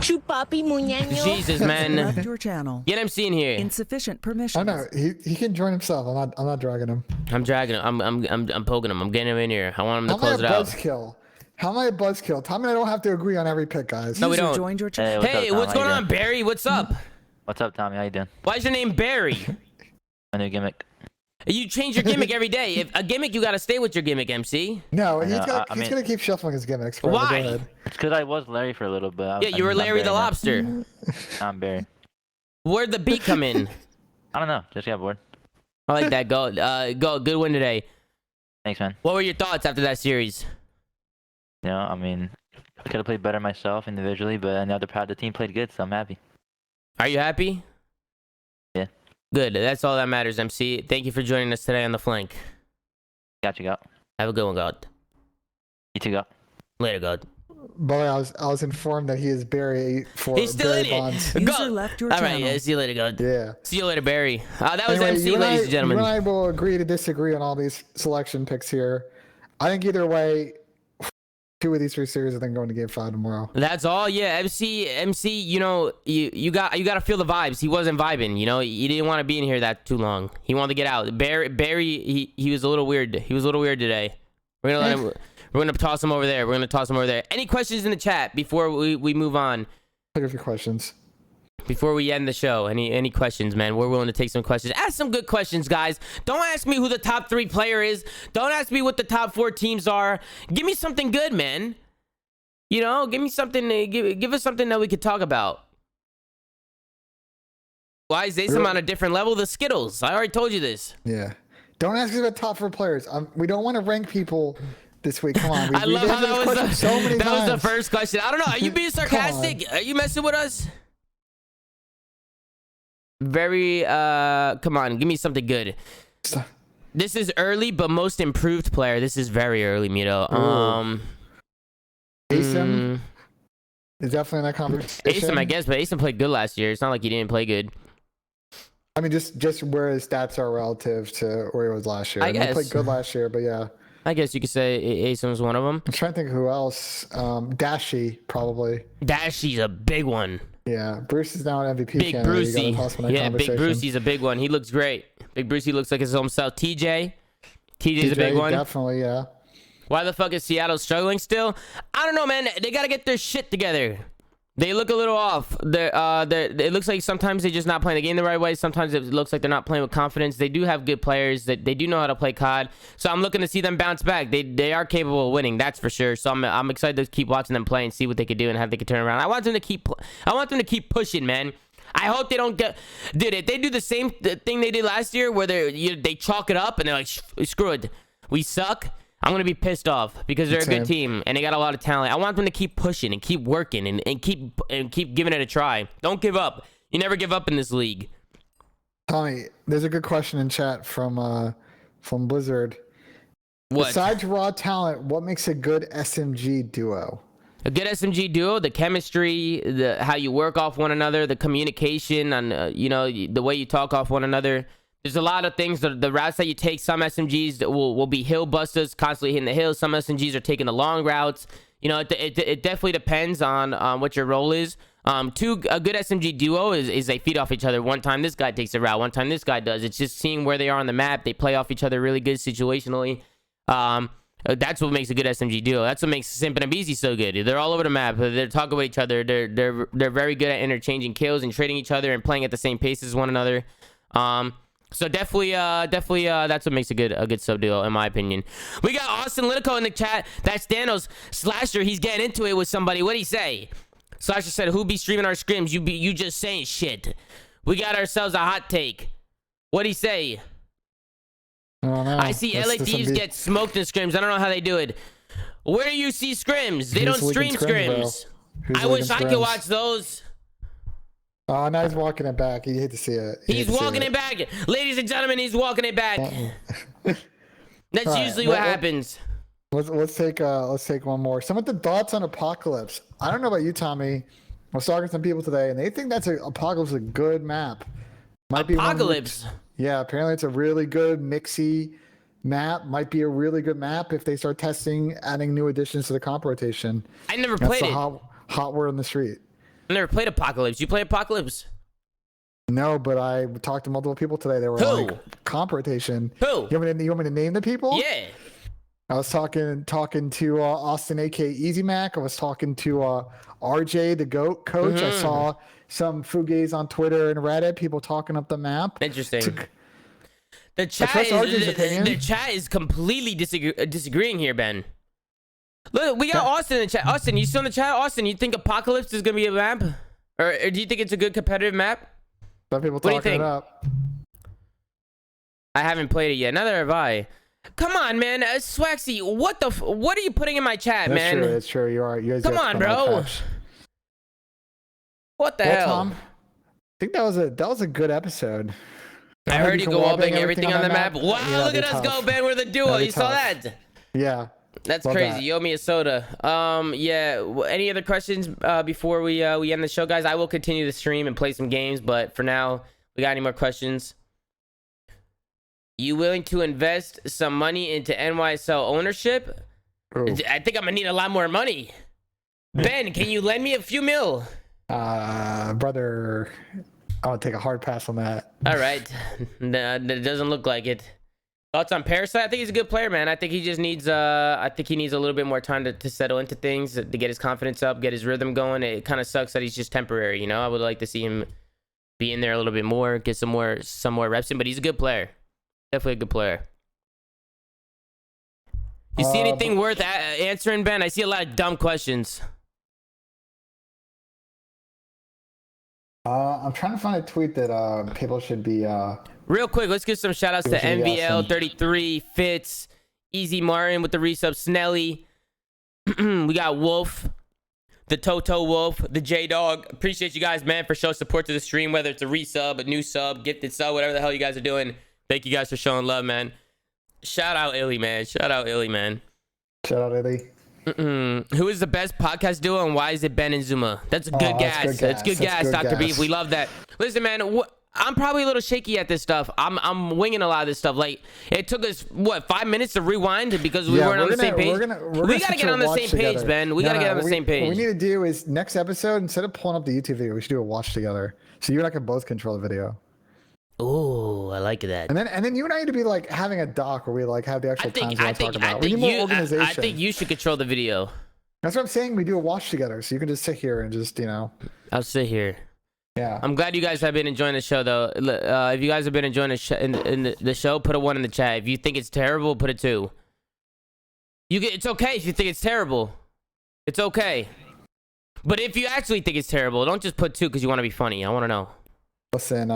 Chupapi muñeño. Jesus, User man. left your channel. Get MC in here. Insufficient permissions. I know he can join himself. I'm not dragging him. I'm dragging him. I'm poking him. I'm getting him in here. I want him to How am I a close it out. buzzkill? How am I a buzzkill? Tommy and I don't have to agree on every pick, guys. No, we User don't. joined your channel. Hey, what's going on, Barry? What's up? What's up, Tommy? How you doing? Why is your name Barry? My new gimmick. You change your gimmick every day. If a gimmick, you gotta stay with your gimmick, MC. No, I he's know, gonna I he's mean- gonna keep shuffling his gimmicks. Forever. Go Why? ahead. It's because I was Larry for a little bit. Yeah, you were Larry the Lobster. I'm Barry. Where'd the beat come in? I don't know. Just got bored. I like that. Go. Good win today. Thanks, man. What were your thoughts after that series? You know, I mean, I could have played better myself individually, but on the other part, the team played good, so I'm happy. Are you happy? Yeah. Good. That's all that matters, MC. Thank you for joining us today on the flank. Got you, God. Have a good one, God. You too, God. Later, God. By the way, I was informed that he is Barry for He's still Barry in it. Bonds. User Go. left your All channel. right. Yeah, see you later, God. Yeah. See you later, Barry. That was Anyway, MC, you and ladies and You gentlemen. and I will agree to disagree on all these selection picks here. I think either way, 2 of these 3 series, I think, going to game 5 tomorrow. That's all. Yeah, MC. You know, you got to feel the vibes. He wasn't vibing. You know, he didn't want to be in here that too long. He wanted to get out. Barry, he was a little weird. He was a little weird today. We're gonna let him. We're gonna toss him over there. Any questions in the chat before we move on? Take a few questions. Before we end the show, any questions, man? We're willing to take some questions. Ask some good questions, guys. Don't ask me who the top 3 player is. Don't ask me what the top 4 teams are. Give me something good, man. You know, give me something. Give us something that we could talk about. Why is Nissim on a different level? The Skittles. I already told you this. Yeah. Don't ask us about top 4 players. We don't want to rank people this week. Come on. I love how that was the times. first question. I don't know. Are you being sarcastic? Are you messing with us? Very, come on. Give me something good. This is early, but most improved player. This is very early, Mito. Nissim. is definitely in that conversation. Asim, I guess, but Asim played good last year. It's not like he didn't play good. I mean, just where his stats are relative to where he was last year. I He guess. played good last year, but yeah. I guess you could say Asim was one of them. I'm trying to think who else. Dashy, probably. Dashy's a big one. Yeah, Bruce is now an MVP Big candidate. You Brucey. gotta toss him in that Yeah, Big conversation. Brucey's a big one. He looks great. Big Brucey looks like his own self. TJ's a big one. Definitely, yeah. Why the fuck is Seattle struggling still? I don't know, man. They gotta get their shit together. They look a little off. It looks like sometimes they're just not playing the game the right way. Sometimes it looks like they're not playing with confidence. They do have good players. That they do know how to play COD. So I'm looking to see them bounce back. They are capable of winning. That's for sure. So I'm excited to keep watching them play and see what they could do and how they could turn around. I want them to keep pushing, man. I hope they don't get. Dude, if they do the same thing they did last year, where they chalk it up and they're like, screw it, we suck. I'm gonna be pissed off because they're a good team and they got a lot of talent. I want them to keep pushing and keep working and keep giving it a try. Don't give up. You never give up in this league. Tommy, there's a good question in chat from Blizzard. What? Besides raw talent, what makes a good SMG duo? A good SMG duo, the chemistry, how you work off one another, the communication, and the way you talk off one another. There's a lot of things. The routes that you take, some SMGs will be hill busters, constantly hitting the hills. Some SMGs are taking the long routes. It definitely depends on what your role is. A good SMG duo is they feed off each other. One time this guy takes a route, one time this guy does. It's just seeing where they are on the map. They play off each other really good situationally. That's what makes a good SMG duo. That's what makes Simp and Abizi so good. They're all over the map. They're talking with each other. They're very good at interchanging kills and trading each other and playing at the same pace as one another. So definitely, that's what makes a good sub duo, in my opinion. We got Austin Litico in the chat. That's Danos Slasher. He's getting into it with somebody. What'd he say? Slasher said, "Who be streaming our scrims? You just saying shit. We got ourselves a hot take." What'd he say? I don't know. I see LA Thieves get smoked in scrims. I don't know how they do it. Where do you see scrims? They don't stream scrims. I wish I could watch those. Oh, now he's walking it back. You hate to see it. He's walking it back. Ladies and gentlemen, he's walking it back. That's usually what happens. Let's take one more. Some of the thoughts on Apocalypse. I don't know about you, Tommy. I was talking to some people today, and they think Apocalypse is a good map. Apocalypse. Yeah, apparently it's a really good mixy map. Might be a really good map if they start testing, adding new additions to the comp rotation. I never played it. Hot word on the street. I never played Apocalypse. You play Apocalypse? No, but I talked to multiple people today. They were like, comp rotation. Who? You want me to name the people? Yeah. I was talking to Austin, aka Easy Mac. I was talking to RJ, the GOAT coach. I saw some fugazi on Twitter and Reddit, people talking up the map. Interesting. The chat is completely disagreeing here, Ben. Look, we got Austin in the chat. Austin, you still in the chat? Austin, you think Apocalypse is gonna be a map, or do you think it's a good competitive map? Some people What do you talking think? it up. I haven't played it yet. Neither have I. Come on, man. Swaxy, what are you putting in my chat, man? That's true. You are. You guys Come on, bro. What the hell? Tom, I think that was a good episode. I heard you go all bang everything on the map. Wow, Yeah, look at us go, Ben. We're the duo. You saw that? Yeah. That's Love crazy. that. You owe me a soda. Yeah. Any other questions before we end the show, guys? I will continue the stream and play some games, but for now, we got any more questions? You willing to invest some money into NYSL ownership? Ooh. I think I'm gonna need a lot more money. Ben, can you lend me a few mil? Brother, I'll take a hard pass on that. All right. Nah, that doesn't look like it. Thoughts on Parasite? I think he's a good player, man. I think he just needs a little bit more time to settle into things, to get his confidence up, get his rhythm going. It kind of sucks that he's just temporary, you know? I would like to see him be in there a little bit more, get some more reps in, but he's a good player. Definitely a good player. You see anything worth answering, Ben? I see a lot of dumb questions. I'm trying to find a tweet that people should be Real quick, let's give some shout outs to Usually MVL33, Fitz, Easy Martin with the resub, Snelly. We got Wolf, the Toto Wolf, the J Dog. Appreciate you guys, man, for showing support to the stream, whether it's a resub, a new sub, gifted sub, whatever the hell you guys are doing. Thank you guys for showing love, man. Shout out Illy, man. Shout out Illy, man. Shout out Eddie. Who is the best podcast duo and why is it Ben and ZooMaa? That's a good gas. That's good gas, Dr. Beef. We love that. Listen, man, I'm probably a little shaky at this stuff. I'm winging a lot of this stuff. Like, it took us, what, 5 minutes to rewind because we weren't on the same page? We got to get on the same page, Ben. We got to get on the same page. What we need to do is next episode, instead of pulling up the YouTube video, we should do a watch together. So you and I can both control the video. Oh, I like that. And then you and I need to be like having a doc where we like have the actual times we want to talk about. We need more organization. I think you should control the video. That's what I'm saying. We do a watch together, so you can just sit here and just, I'll sit here. Yeah. I'm glad you guys have been enjoying the show, though. If you guys have been enjoying the show, put a 1 in the chat. If you think it's terrible, put a 2. It's okay if you think it's terrible. It's okay. But if you actually think it's terrible, don't just put 2 because you want to be funny. I want to know. Listen,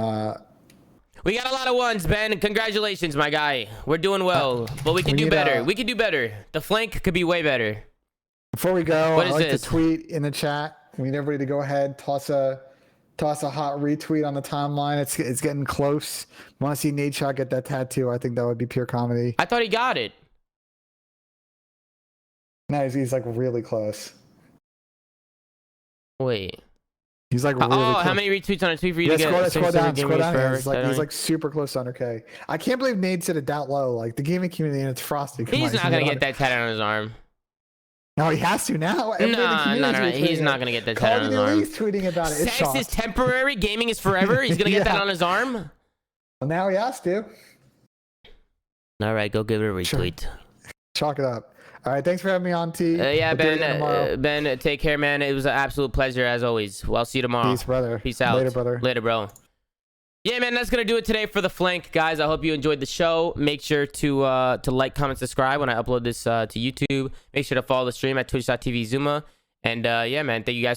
we got a lot of 1s, Ben. Congratulations, my guy. We're doing well, but we can do better. We can do better. The flank could be way better. Before we go, What I is like this? to tweet in the chat. We need everybody to go ahead, toss a hot retweet on the timeline. It's getting close. Want to see Nate Shot get that tattoo? I think that would be pure comedy. I thought he got it. No, he's like really close. Wait. He's like really close. How many retweets on a tweet for you to get? Scroll down. Forever, He's like super close to 100K. I can't believe Nate said it that low. Like the gaming community and it's Frosty. Come He's on, not gonna get that tattoo on his arm. No, he has to now. No. He's not gonna get that tattoo on his arm. He's tweeting about it. It's Sex is temporary. Gaming is forever. He's gonna get that on his arm. Well, now he has to. All right, go give it a retweet. Sure. Chalk it up. All right, thanks for having me on, T. Yeah, Ben, take care, man. It was an absolute pleasure as always. Well, I'll see you tomorrow. Peace, brother. Peace out. Later, brother. Later, bro. Yeah, man, that's gonna do it today for the flank, guys. I hope you enjoyed the show. Make sure to like, comment, subscribe when I upload this to YouTube. Make sure to follow the stream at twitch.tv ZooMaa. And yeah, man, thank you guys.